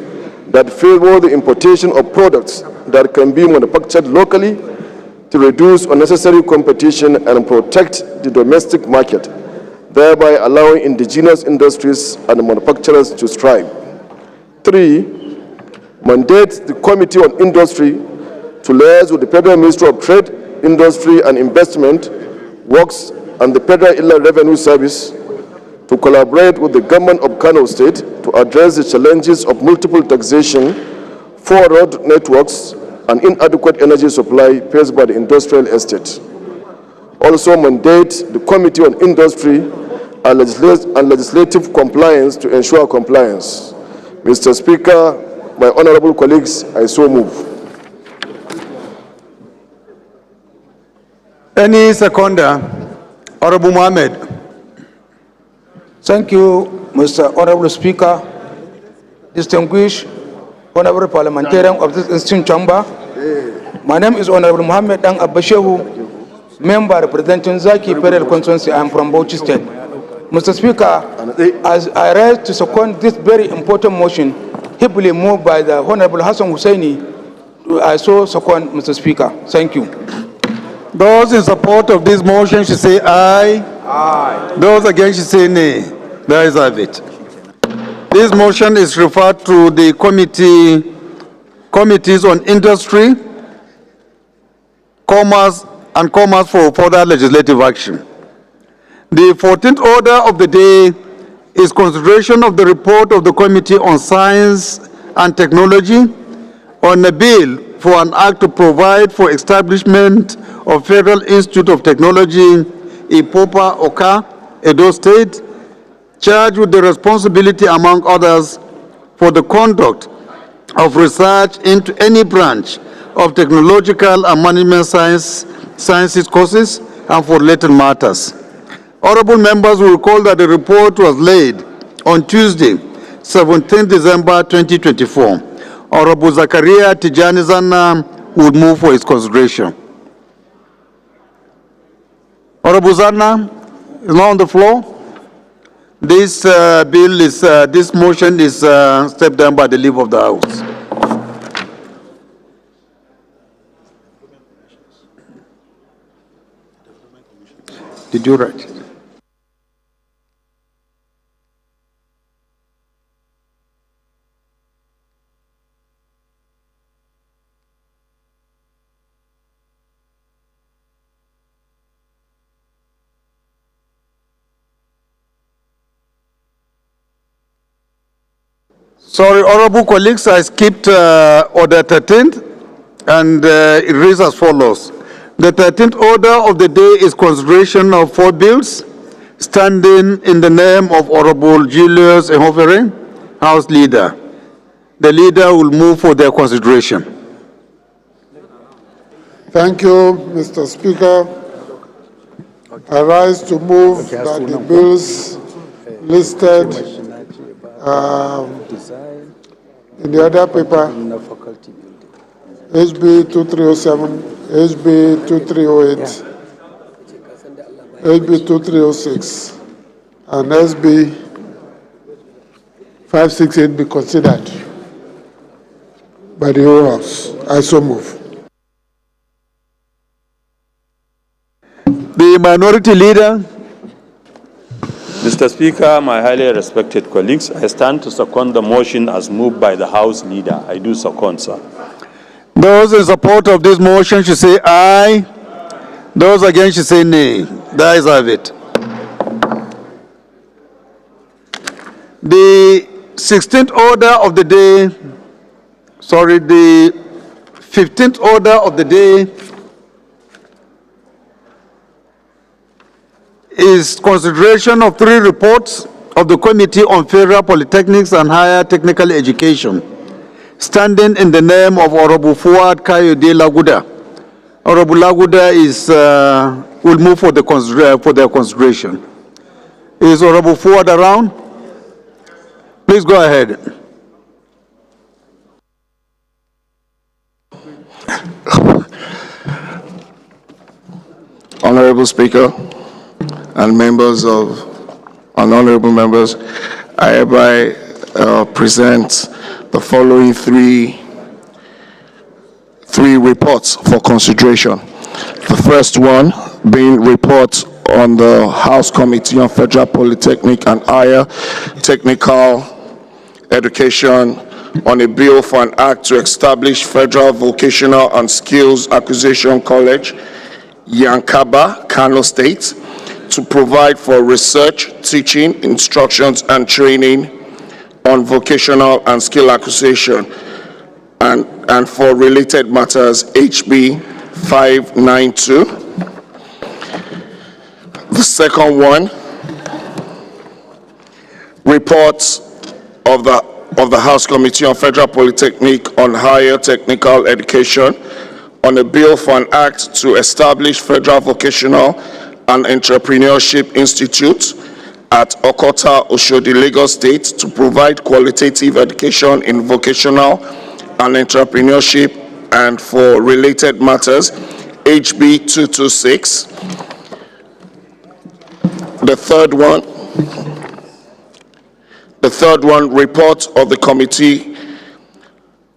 J: that favor the importation of products that can be manufactured locally to reduce unnecessary competition and protect the domestic market, thereby allowing indigenous industries and manufacturers to thrive. 3, mandate the Committee on Industry to liaise with the Federal Ministry of Trade, Industry and Investment, Works, and the Federal Inland Revenue Service to collaborate with the government of Kano State to address the challenges of multiple taxation, poor road networks, and inadequate energy supply faced by the industrial estate. Also mandate the Committee on Industry and legislative compliance to ensure compliance. Mr. Speaker, my honorable colleagues, I so move.
A: Any seconder? Honorable Mohammed.
F: Thank you, Mr. Honorable Speaker, distinguished Honorable Parliamentarian of this esteemed chamber. My name is Honorable Mohammed Dang Abbashehu, member representing Zaki Federal Constituency. I am from Bauchi State. Mr. Speaker, as I rise to second this very important motion, heavily moved by the Honorable Hassan Hussaini, I so second, Mr. Speaker. Thank you.
A: Those in support of this motion should say aye. Aye. Those against should say nay. There is have it. This motion is referred to the committees on industry, commerce for further legislative action. The 14th order of the day is consideration of the report of the Committee on Science and Technology on a bill for an act to provide for establishment of Federal Institute of Technology, Ipopa Oka, Edo State, charged with the responsibility, among others, for the conduct of research into any branch of technological and management sciences courses and for related matters. Honorable members will recall that the report was laid on Tuesday, 17 December 2024. Honorable Zakaria Tijani Zanna would move for its consideration. Honorable Zanna is now on the floor. This this motion is stepped down by the leave of the House. Did you write it? Sorry, honorable colleagues, I skipped order 13th, and it reads as follows. The 13th order of the day is consideration of 4 bills standing in the name of Honorable Julius Ehovere, House Leader. The leader will move for their consideration.
O: Thank you, Mr. Speaker. I rise to move that the bills listed in the other paper, HB 2307, HB 2308, HB 2306, and SB 568 be considered by the whole House. I so move.
A: The minority leader.
B: Mr. Speaker, my highly respected colleagues, I stand to second the motion as moved by the House Leader. I do second, sir.
A: Those in support of this motion should say aye. Those against should say nay. The ayes have it. The 16th order of the day, the 15th order of the day is consideration of 3 reports of the Committee on Federal Polytechnics and Higher Technical Education, standing in the name of Honorable Fuad Kayode Laguda. Honorable Laguda will move for their consideration. Is Honorable Fuad around? Please go ahead.
J: Honorable Speaker and honorable members, I hereby present the following three reports for consideration. The first one being report on the House Committee on Federal Polytechnic and Higher Technical Education on a bill for an act to establish Federal Vocational and Skills Acquisition College, Yankaba, Kano State, to provide for research, teaching, instructions, and training on vocational and skill acquisition and for related matters, HB 592. The second one, reports of the House Committee on Federal Polytechnic on Higher Technical Education on a bill for an act to establish Federal Vocational and Entrepreneurship Institute at Okota, Oshodi, Lagos State to provide qualitative education in vocational and entrepreneurship and for related matters, HB 226. The third one, report of the Committee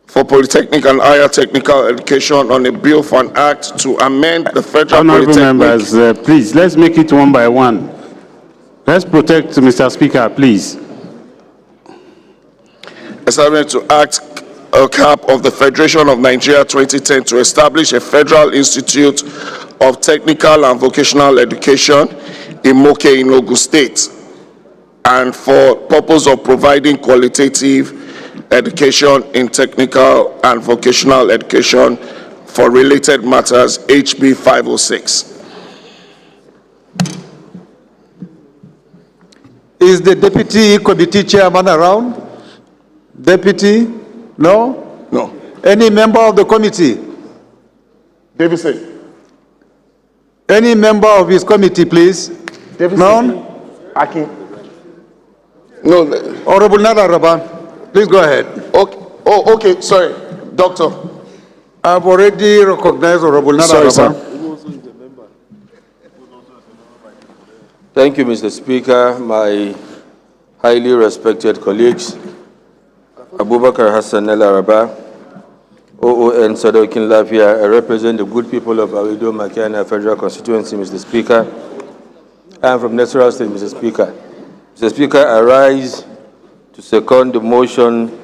J: for Polytechnic and Higher Technical Education on a bill for an act to amend the Federal
E: Honorable
J: Polytechnic.
E: members, please, let's make it one by one. Let's protect Mr. Speaker, please.
J: Establishment to Act a cap of the Federation of Nigeria 2010 to establish a Federal Institute of Technical and Vocational Education in Moke in Ogun State, and for purpose of providing qualitative education in technical and vocational education for related matters, HB 506.
A: Is the deputy committee chairman around? Deputy? No?
J: No.
A: Any member of the committee?
J: Davidson.
A: Any member of his committee, please?
J: Davidson.
A: None?
J: Akin. No.
A: Honorable Nadaraba, please go ahead.
J: Okay. Oh, okay. Sorry. Doctor.
A: I've already recognized Honorable Nadaraba.
J: Sorry, sir.
S: Thank you, Mr. Speaker, my highly respected colleagues, Abubakar Hassan El Araba, OON Sadokin Lafia. I represent the good people of Awido Makiana Federal Constituency, Mr. Speaker. I am from Nasarawa State, Mr. Speaker. Mr. Speaker, I rise to second the motion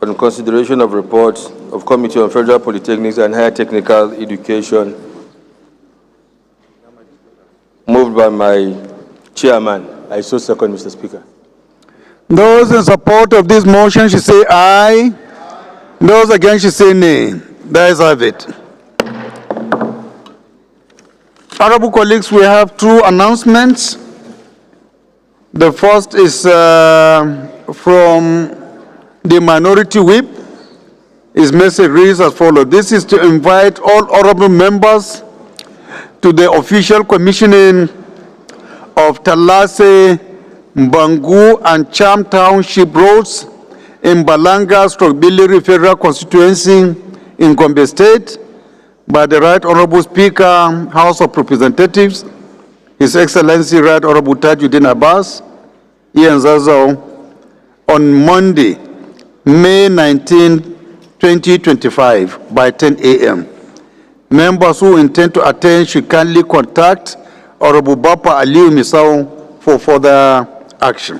S: on consideration of reports of Committee on Federal Polytechnics and Higher Technical Education, moved by my chairman. I so second, Mr. Speaker.
A: Those in support of this motion should say aye. Those against should say nay. The ayes have it. Honorable colleagues, we have two announcements. The first is from the minority whip. His message reads as follows. This is to invite all honorable members to the official commissioning of Talase, Bangu, and Cham Township roads in Balanga/Plenary Federal Constituency in Gombe State by the Right Honorable Speaker, House of Representatives, His Excellency Right Honorable Tajuddin Abbas, Ian Zazo, on Monday, May 19, 2025 by 10 a.m. Members who intend to attend should kindly contact Honorable Bapa Aliu Misau for further action.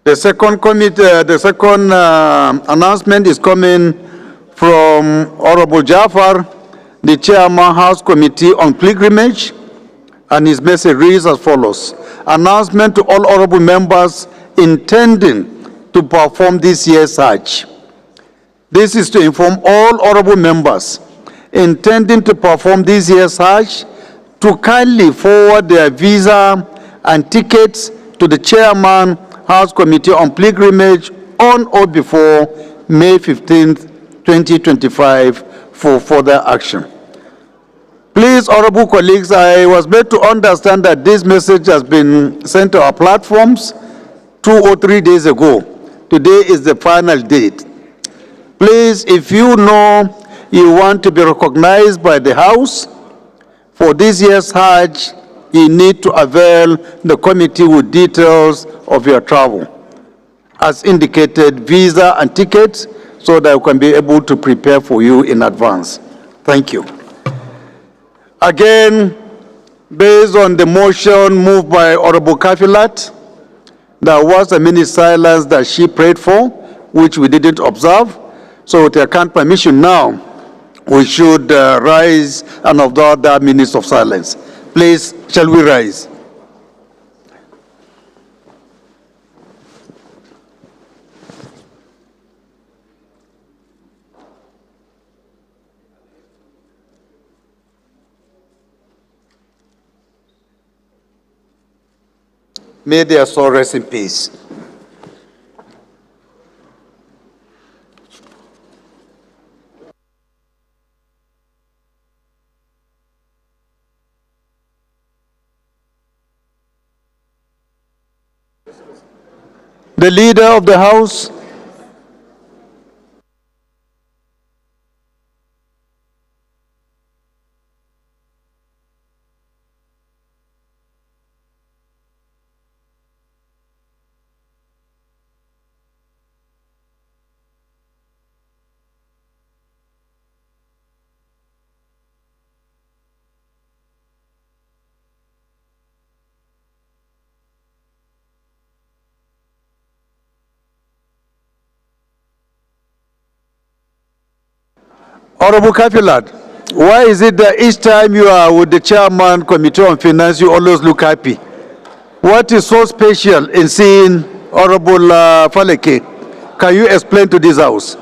A: The second announcement is coming from Honorable Jafar, the Chairman House Committee on Pilgrimage, and his message reads as follows. Announcement to all honorable members intending to perform this year's Hajj. This is to inform all honorable members intending to perform this year's Hajj to kindly forward their visa and tickets to the Chairman House Committee on Pilgrimage on or before May 15th, 2025 for further action. Please, honorable colleagues, I was made to understand that this message has been sent to our platforms 2 or 3 days ago. Today is the final date. Please, if you know you want to be recognized by the House for this year's Hajj, you need to avail the committee with details of your travel, as indicated, visa and tickets, so that we can be able to prepare for you in advance. Thank you. Again, based on the motion moved by Honorable Kafilat, there was a minute silence that she prayed for, which we didn't observe. So with your kind permission now, we should rise and observe that minutes of silence. Please, shall we rise? May their soul rest in peace. The Leader of the House, Honorable Kafilat, why is it that each time you are with the Chairman Committee on Finance, you always look happy? What is so special in seeing Honorable Faleke? Can you explain to this House?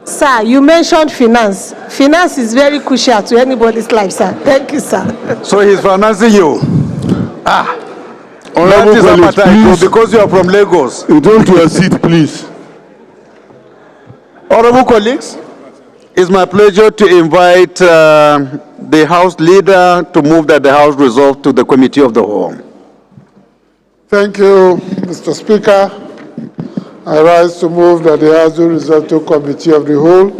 L: Sir, you mentioned finance. Finance is very crucial to anybody's life, sir. Thank you, sir.
A: So he's financing you? Ah.
I: Honorable
A: that is
I: colleagues, please.
A: Because you are from Lagos.
I: Return to your seat, please.
A: Honorable colleagues, it's my pleasure to invite the House Leader to move that the House resolve to the Committee of the Whole.
O: Thank you, Mr. Speaker. I rise to move that the House will resolve to Committee of the Whole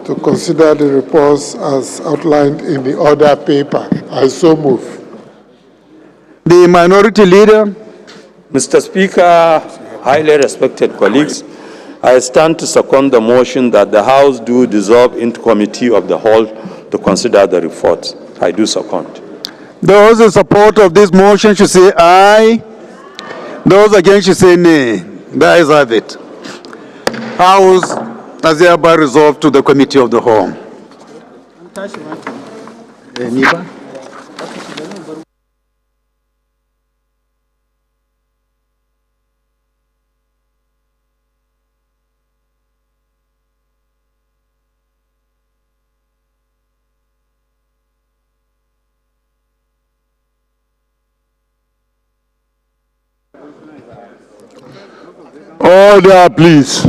O: to consider the reports as outlined in the order paper. I so move.
A: The Minority Leader.
B: Mr. Speaker, highly respected colleagues, I stand to second the motion that the House do dissolve into Committee of the Whole to consider the report. I do second.
A: Those in support of this motion should say aye. Those against should say nay. The ayes have it. House has hereby resolved to the Committee of the Whole.
I: Order, please.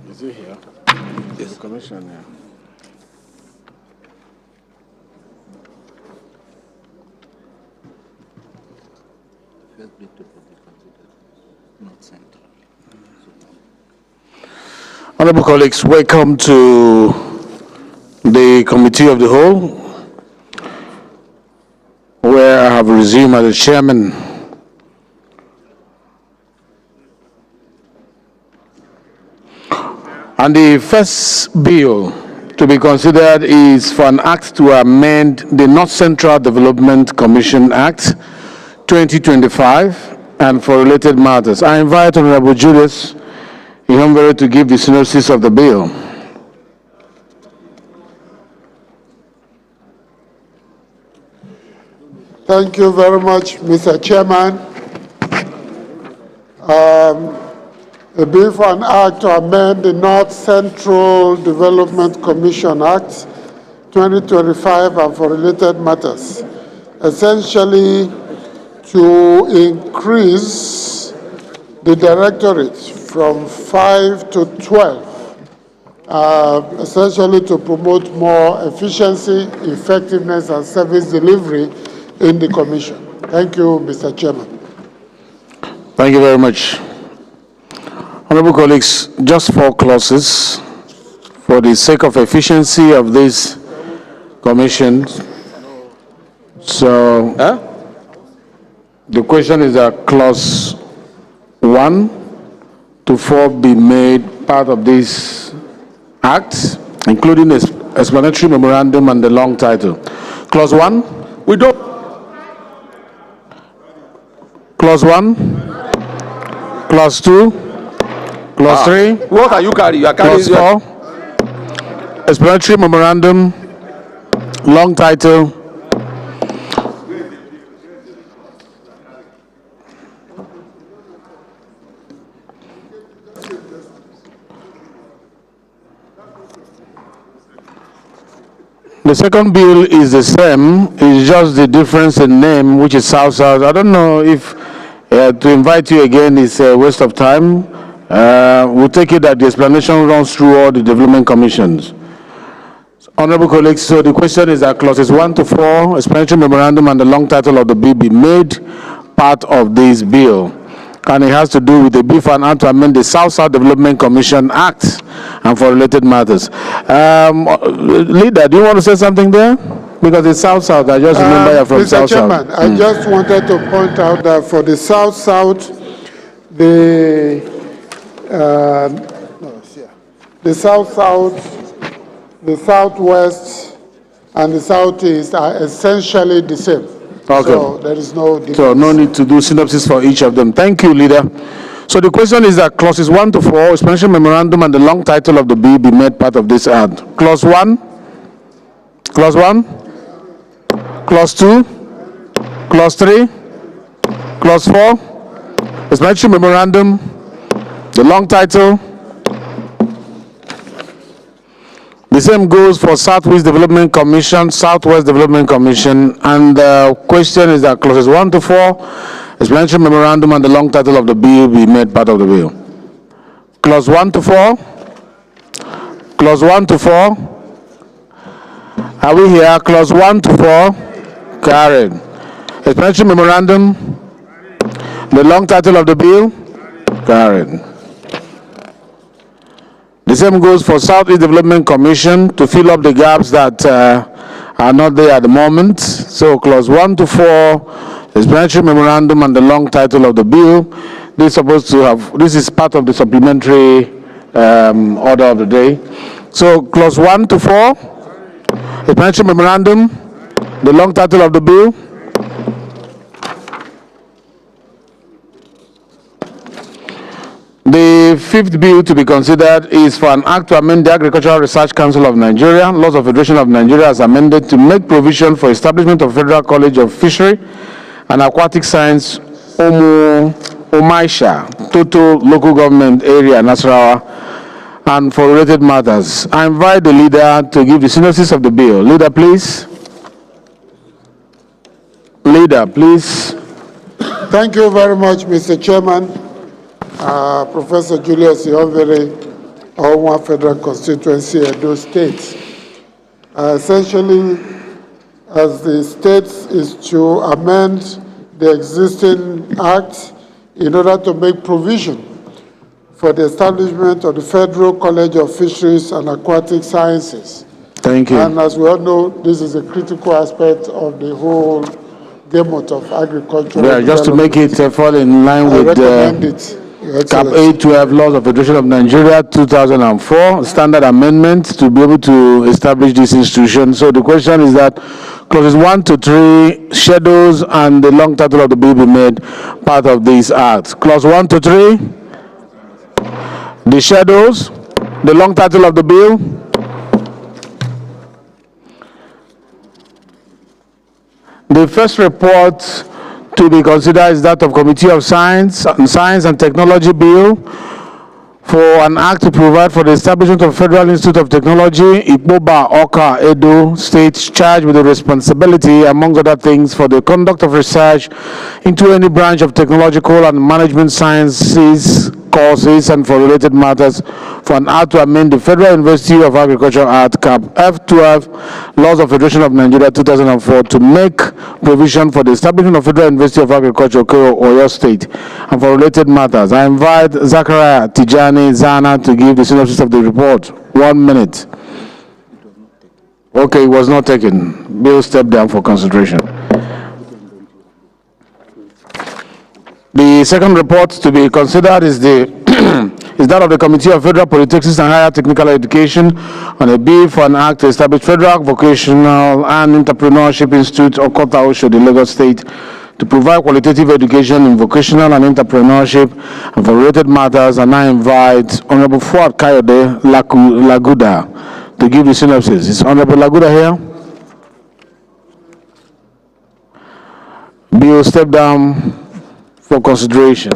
M: Is he here? Yes. The commission, yeah. Honorable colleagues, welcome to the Committee of the Whole, where I have resumed as the chairman. And the first bill to be considered is for an act to amend the North Central Development Commission Act 2025 and for related matters. I invite Honorable Julius Ihonvere to give the synopsis of the bill.
O: Thank you very much, Mr. Chairman. A bill for an act to amend the North Central Development Commission Act 2025 and for related matters, essentially to increase the directorate from 5 to 12, essentially to promote more efficiency, effectiveness, and service delivery in the Commission. Thank you, Mr. Chairman.
M: Thank you very much. Honorable colleagues, just 4 clauses for the sake of efficiency of this commission. So, the question is that clause 1 to 4 be made part of this act, including the explanatory memorandum and the long title. Clause 1, we don't. Clause 1, clause 2, clause 3.
U: What are you carrying? You are carrying
M: Clause 4, explanatory memorandum, long title. The second bill is the same, it's just the difference in name, which is South-South. I don't know if to invite you again is a waste of time. We'll take it that the explanation runs through all the development commissions. Honorable colleagues, so the question is that clauses 1 to 4, explanatory memorandum and the long title of the bill be made part of this bill. And it has to do with the bill for an act to amend the South-South Development Commission Act and for related matters. Leader, do you want to say something there? Because it's South-South, I just remember you're from
O: Mr.
M: South-South.
O: Chairman, I just wanted to point out that for the South-South, the South-South, the Southwest, and the Southeast are essentially the same.
M: Okay.
O: So there is no difference.
M: So no need to do synopsis for each of them. Thank you, Leader. So the question is that clauses 1 to 4, explanatory memorandum and the long title of the bill be made part of this act. Clause 1, clause 1, clause 2, clause 3, clause 4, explanatory memorandum, the long title. The same goes for Southwest Development Commission, Southwest Development Commission, and the question is that clauses 1 to 4, explanatory memorandum and the long title of the bill be made part of the bill. Clause 1 to 4, clause 1 to 4, are we here? Clause 1 to 4, carried. Explanatory memorandum, the long title of the bill, carried. The same goes for Southeast Development Commission to fill up the gaps that are not there at the moment. So clause 1 to 4, explanatory memorandum and the long title of the bill. This is supposed to have, this is part of the supplementary
F: order of the day. So clause 1 to 4, explanatory memorandum, the long title of the bill. The fifth bill to be considered is for an act to amend the Agricultural Research Council of Nigeria, Laws of Federation of Nigeria as amended to make provision for establishment of Federal College of Fishery and Aquatic Science, Omaisha, Toto Local Government Area, Nasarawa, and for related matters. I invite the leader to give the synopsis of the bill. Leader, please. Leader, please.
O: Thank you very much, Mr. Chairman. Professor Julius Yonvere, Owa Federal Constituency, Edo State. Essentially, as the state is to amend the existing act in order to make provision for the establishment of the Federal College of Fisheries and Aquatic Sciences.
F: Thank you.
O: And as we all know, this is a critical aspect of the whole gamut of agriculture.
F: Yeah, just to make it fall in line with Cap 812 Laws of Federation of Nigeria 2004 standard amendment to be able to establish this institution. So the question is that clauses 1 to 3, shadows and the long title of the bill be made part of this act. Clause 1 to 3, the shadows, the long title of the bill. The first report to be considered is that of Committee of Science and Technology Bill for an act to provide for the establishment of Federal Institute of Technology, Ikpoba, Oka, Edo State, charged with the responsibility, among other things, for the conduct of research into any branch of technological and management sciences courses and for related matters, for an act to amend the Federal University of Agriculture Act, Cap F12, Laws of Federation of Nigeria 2004, to make provision for the establishment of Federal University of Agriculture, Oyo State, and for related matters. I invite Zachariah Tijani Zana to give the synopsis of the report. 1 minute. Okay, it was not taken. Bill, step down for consideration. The second report to be considered is is that of the Committee of Federal Polytechnics and Higher Technical Education on a bill for an act to establish Federal Vocational and Entrepreneurship Institute, Okota Oshodi, Lagos State, to provide qualitative education in vocational and entrepreneurship and for related matters. And I invite Honorable Fuad Kayode Laguda to give the synopsis. Is Honorable Laguda here? Bill, step down for consideration.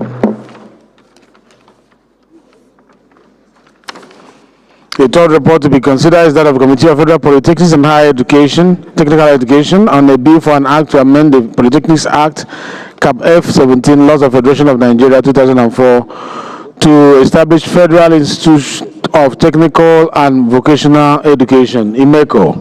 F: The third report to be considered is that of the Committee of Federal Polytechnics and Higher Education, Technical Education, on a bill for an act to amend the Polytechnics Act, Cap F17, Laws of Federation of Nigeria 2004, to establish Federal Institute of Technical and Vocational Education, IMECO,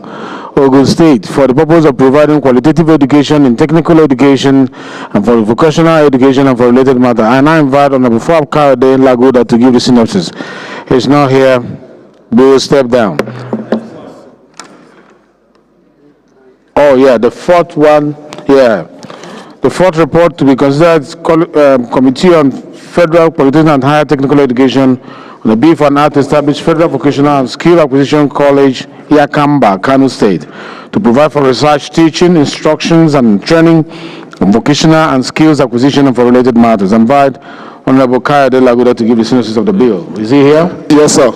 F: Ogun State, for the purpose of providing qualitative education in technical education and for vocational education and for related matter. And I invite Honorable Fuad Kayode Laguda to give the synopsis. He's not here. Bill, step down. Oh, yeah, the fourth one, yeah. The fourth report to be considered is Committee on Federal Polytechnic and Higher Technical Education on the bill for an act to establish Federal Vocational and Skill Acquisition College, Yakamba, Kano State, to provide for research, teaching, instructions, and training on vocational and skills acquisition and for related matters. I invite Honorable Kayode Laguda to give the synopsis of the bill. Is he here?
I: Yes, sir.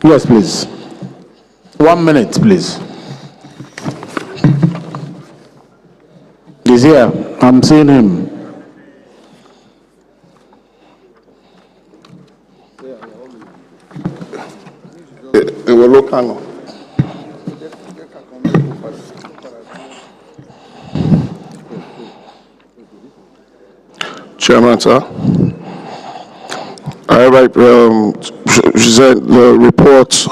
F: Yes, please. 1 minute, please. He's here. I'm seeing him.
I: Chairman, sir, I present the report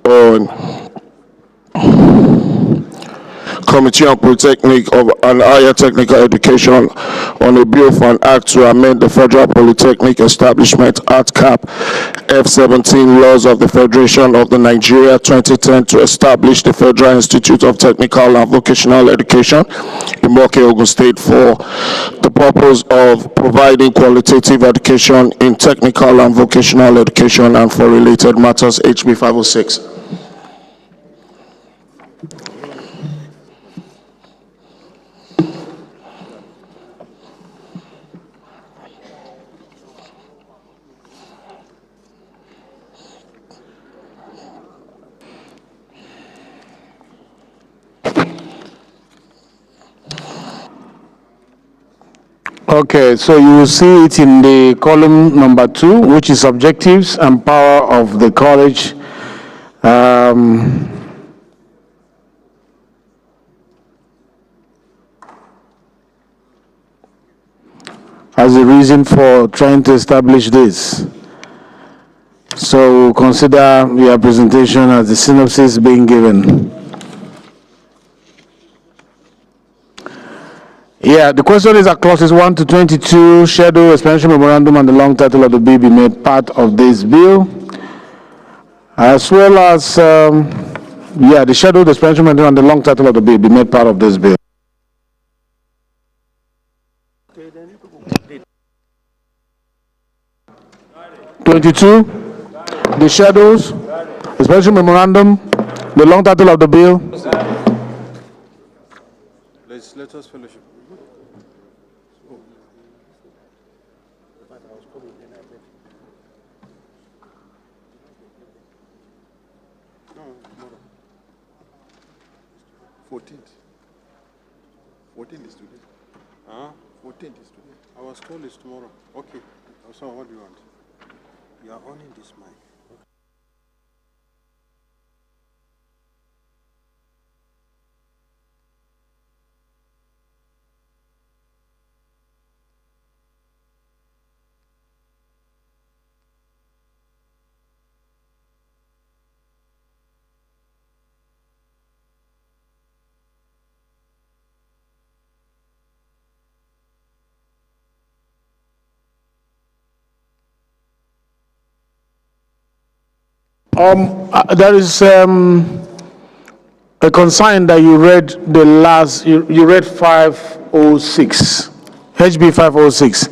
I: on
J: Committee on Polytechnic and Higher Technical Education on a bill for an act to amend the Federal Polytechnic Establishment Act Cap F17 laws of the Federation of the Nigeria 2010 to establish the Federal Institute of Technical and Vocational Education in Moke, Ogun State for the purpose of providing qualitative education in technical and vocational education and for related matters, HB 506.
F: Okay, so you will see it in the column number 2, which is objectives and power of the college. As a reason for trying to establish this. So we'll consider your presentation as the synopsis being given. Yeah, the question is that clauses 1 to 22, schedule, explanatory memorandum, and the long title of the bill be made part of this bill, as well as, the schedule, the explanatory memorandum, and the long title of the bill be made part of this bill. (22) The schedules, explanatory memorandum, the long title of the bill.
H: Let us fellowship. No, tomorrow. 14th. 14th is today. Huh? 14th is today. Our school is tomorrow. Okay. So what do you want? You are owning this mic.
F: There is a concern that you read the last, you read 506, HB 506.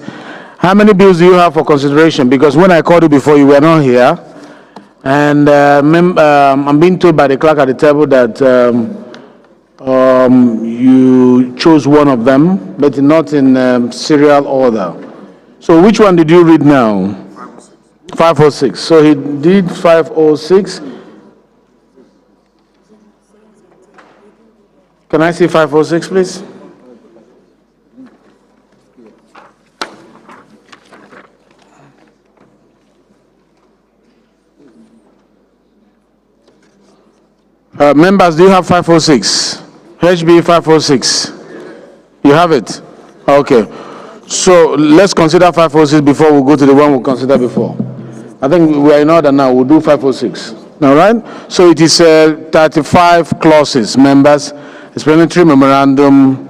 F: How many bills do you have for consideration? Because when I called you before, you were not here. And I'm being told by the clerk at the table that you chose one of them, but not in serial order. So which one did you read now? 506. So he did 506. Can I see 506, please? Members, do you have 506? HB 506. You have it? Okay. So let's consider 506 before we go to the one we considered before. I think we are in order now. We'll do 506. All right? So it is 35 clauses, members, explanatory memorandum,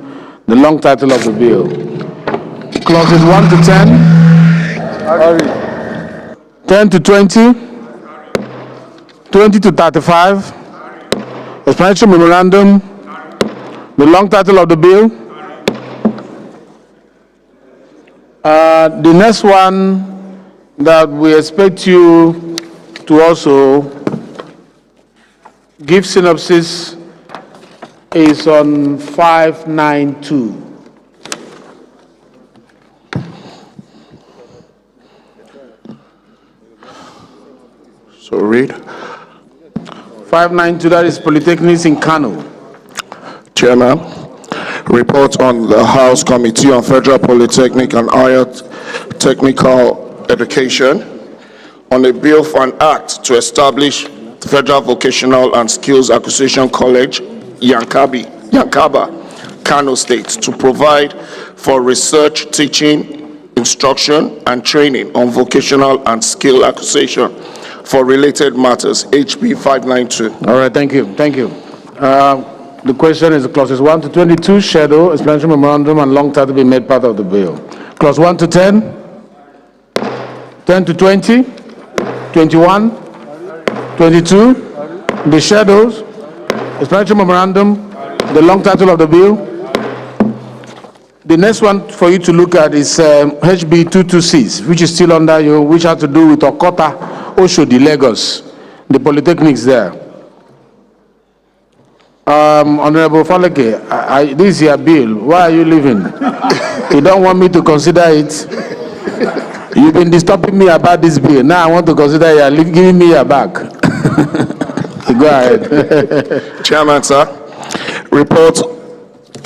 F: the long title of the bill. Clauses 1 to 10, 10 to 20, 20 to 35, explanatory memorandum, the long title of the bill. The next one that we expect you to also give synopsis is on 592.
J: So read.
F: 592, that is Polytechnics in Kano.
J: Chairman, report on the House Committee on Federal Polytechnic and Higher Technical Education on a bill for an act to establish Federal Vocational and Skills Acquisition College, Yankaba, Kano State, to provide for research, teaching, instruction, and training on vocational and skill acquisition for related matters, HB 592.
F: All right, thank you. The question is clauses 1 to 22, schedule, explanatory memorandum, and long title be made part of the bill. Clause 1 to 10, 10 to 20, 21, 22, the schedules, explanatory memorandum, the long title of the bill. The next one for you to look at is HB 226, which is still under you, which has to do with Okota, Oshodi, Lagos, the polytechnics there. Honorable Faleke, this is your bill. Why are you leaving? You don't want me to consider it? You've been disturbing me about this bill. Now I want to consider you giving me your back. Go ahead.
J: Chairman, sir. Report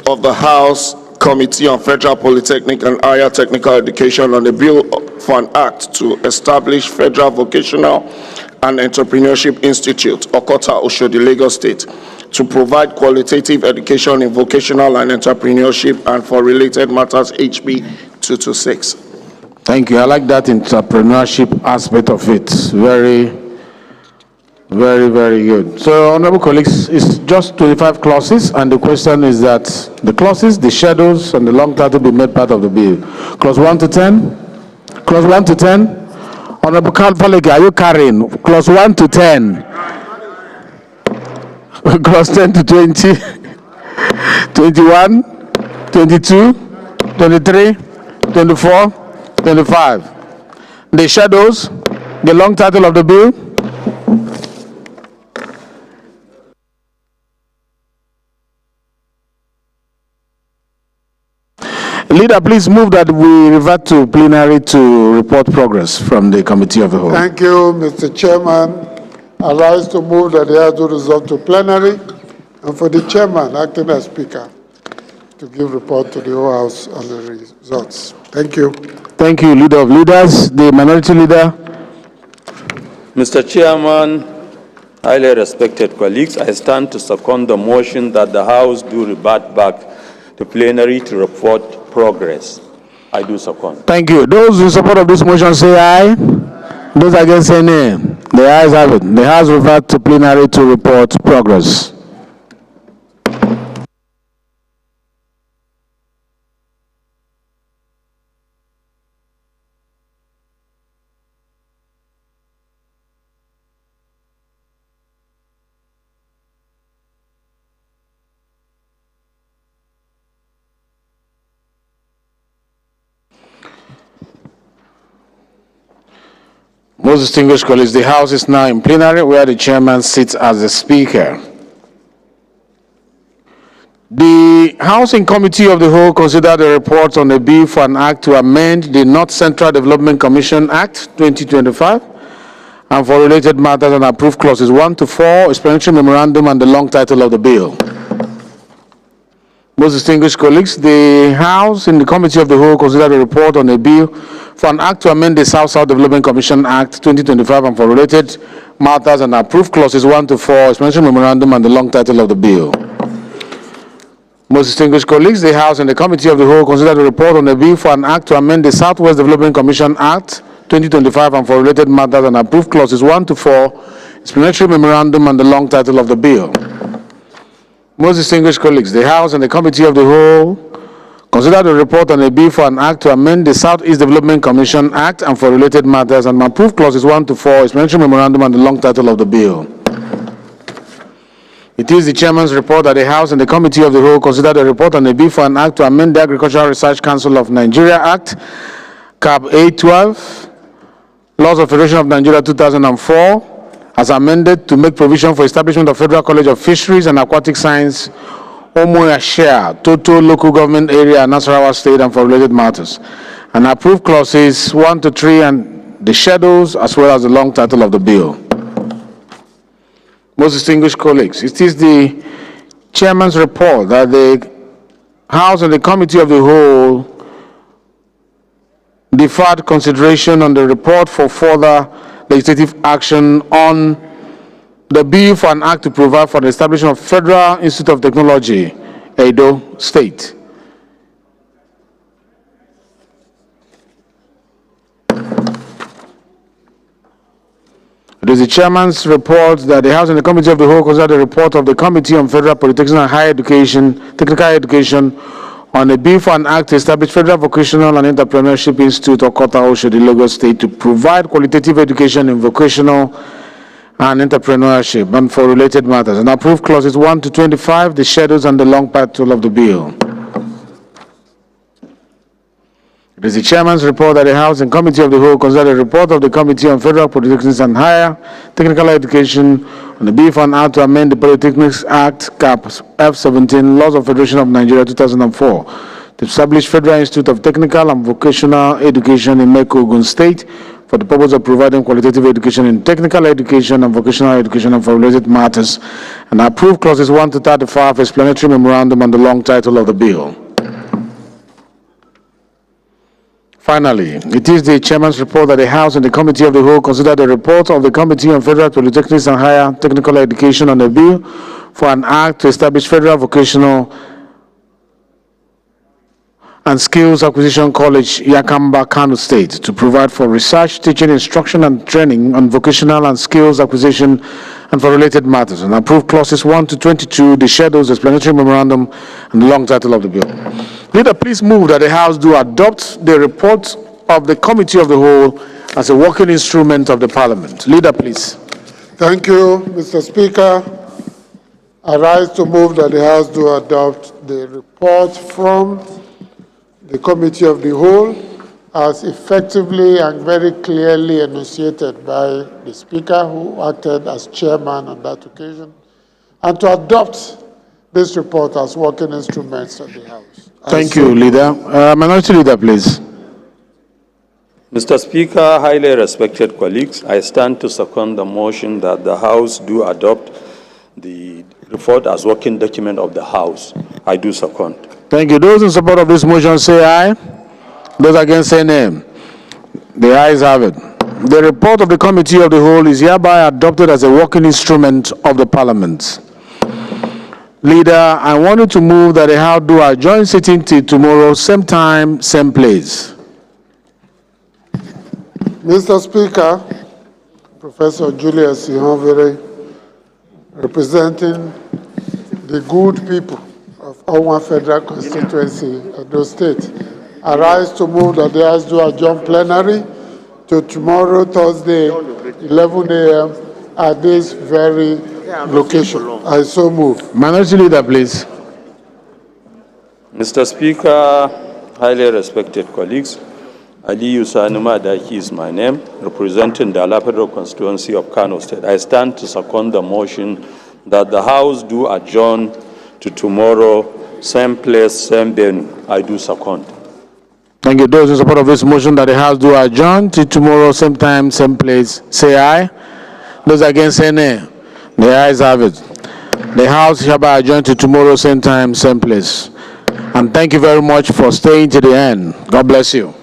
J: of the House Committee on Federal Polytechnic and Higher Technical Education on the bill for an act to establish Federal Vocational and Entrepreneurship Institute, Okota, Oshodi, Lagos State, to provide qualitative education in vocational and entrepreneurship and for related matters, HB 226.
F: Thank you. I like that entrepreneurship aspect of it. Very good. So, honorable colleagues, it's just 25 clauses, and the question is that the clauses, the schedules, and the long title be made part of the bill. Clause 1 to 10. Clause 1 to 10. Honorable Faleke, are you carrying? Clause 1 to 10. Clause 10 to 20. 21, 22, 23, 24, 25. The schedules, the long title of the bill. Leader, please move that we revert to plenary to report progress from the committee of the whole.
O: Thank you, Mr. Chairman. I rise to move that the House do resolve to plenary, and for the chairman acting as speaker to give report to the whole House on the results. Thank you.
F: Thank you, leader of leaders. The minority leader.
B: Mr. Chairman, highly respected colleagues, I stand to second the motion that the House do revert back to plenary to report progress. I do second.
F: Thank you. Those in support of this motion say aye. Those against say nay. The ayes have it. The House revert to plenary to report progress. Most distinguished colleagues, the House is now in plenary where the chairman sits as the speaker. The House in Committee of the Whole considered the report on the bill for an act to amend the North Central Development Commission Act 2025 and for related matters and approved clauses 1 to 4, explanatory memorandum, and the long title of the bill. Most distinguished colleagues, the House in the Committee of the Whole considered a report on a bill for an act to amend the South-South Development Commission Act 2025 and for related matters and approved clauses 1 to 4, explanatory memorandum, and the long title of the bill. Most distinguished colleagues, the House in the Committee of the Whole considered a report on a bill for an act to amend the Southwest Development Commission Act 2025 and for related matters and approved clauses 1 to 4, explanatory memorandum, and the long title of the bill. Most distinguished colleagues, the House and the Committee of the Whole considered a report on a bill for an act to amend the Southeast Development Commission Act and for related matters and approved clauses 1 to 4, explanatory memorandum, and the long title of the bill. It is the Chairman's report that the House and the Committee of the Whole considered a report on a bill for an act to amend the Agricultural Research Council of Nigeria Act, CAB 812, Laws of Federation of Nigeria 2004, as amended to make provision for establishment of Federal College of Fisheries and Aquatic Science, Omoyashia, Toto Local Government Area, Nasarawa State, and for related matters, and approved clauses 1 to 3 and the schedules as well as the long title of the bill. Most distinguished colleagues, it is the Chairman's report that the House and the Committee of the Whole deferred consideration on the report for further legislative action on the bill for an act to provide for the establishment of Federal Institute of Technology, Edo State. It is the chairman's report that the House and the Committee of the Whole consider the report of the Committee on Federal Politics and Higher Education, Technical Education, on a bill for an act to establish Federal Vocational and Entrepreneurship Institute or Kota Oshodi, Lagos State, to provide qualitative education in vocational and entrepreneurship and for related matters, and approve clauses 1 to 25, the schedules and the long title of the bill. It is the chairman's report that the House and Committee of the Whole consider the report of the Committee on Federal Politics and Higher Technical Education on the bill for an act to amend the Polytechnics Act, Cap F17, Laws of Federation of Nigeria 2004, to establish Federal Institute of Technical and Vocational Education in Meko, Ogun State, for the purpose of providing qualitative education in technical education and vocational education and for related matters, and approve clauses 1 to 35 of explanatory memorandum and the long title of the bill. Finally, it is the chairman's report that the House and the Committee of the Whole consider the report of the Committee on Federal Polytechnics and Higher Technical Education on the bill for an act to establish Federal Vocational and Skills Acquisition College, Yakamba, Kano State, to provide for research, teaching, instruction, and training on vocational and skills acquisition and for related matters, and approve clauses 1 to 22, the schedules, explanatory memorandum, and the long title of the bill. Leader, please move that the House do adopt the report of the Committee of the Whole as a working instrument of the Parliament. Leader, please.
O: Thank you, Mr. Speaker. I rise to move that the House do adopt the report from the Committee of the Whole as effectively and very clearly enunciated by the Speaker, who acted as chairman on that occasion, and to adopt this report as working instruments of the House.
F: Thank you, Leader. Minority Leader, please.
B: Mr. Speaker, highly respected colleagues, I stand to second the motion that the House do adopt the report as working document of the House. I do second.
F: Thank you. Those in support of this motion say aye. Those against say nay. The ayes have it. The report of the Committee of the Whole is hereby adopted as a working instrument of the Parliament. Leader, I want you to move that the House do adjourn sitting till tomorrow, same time, same place.
O: Mr. Speaker, Professor Julius Ihonvere, representing the good people of Owan Federal Constituency, Edo State, I rise to move that the House do adjourn plenary to tomorrow, Thursday, 11 a.m. at this very location. I so move.
F: Minority Leader, please.
B: Mr. Speaker, highly respected colleagues, Aliyu Sanuma Daki is my name, representing the Alapado constituency of Kano State. I stand to second the motion that the House do adjourn to tomorrow, same place, same venue. I do second.
F: Thank you. Those in support of this motion that the House do adjourn till tomorrow, same time, same place, say aye. Those against say nay. The ayes have it. The House shall be adjourned to tomorrow, same time, same place. And thank you very much for staying to the end. God bless you.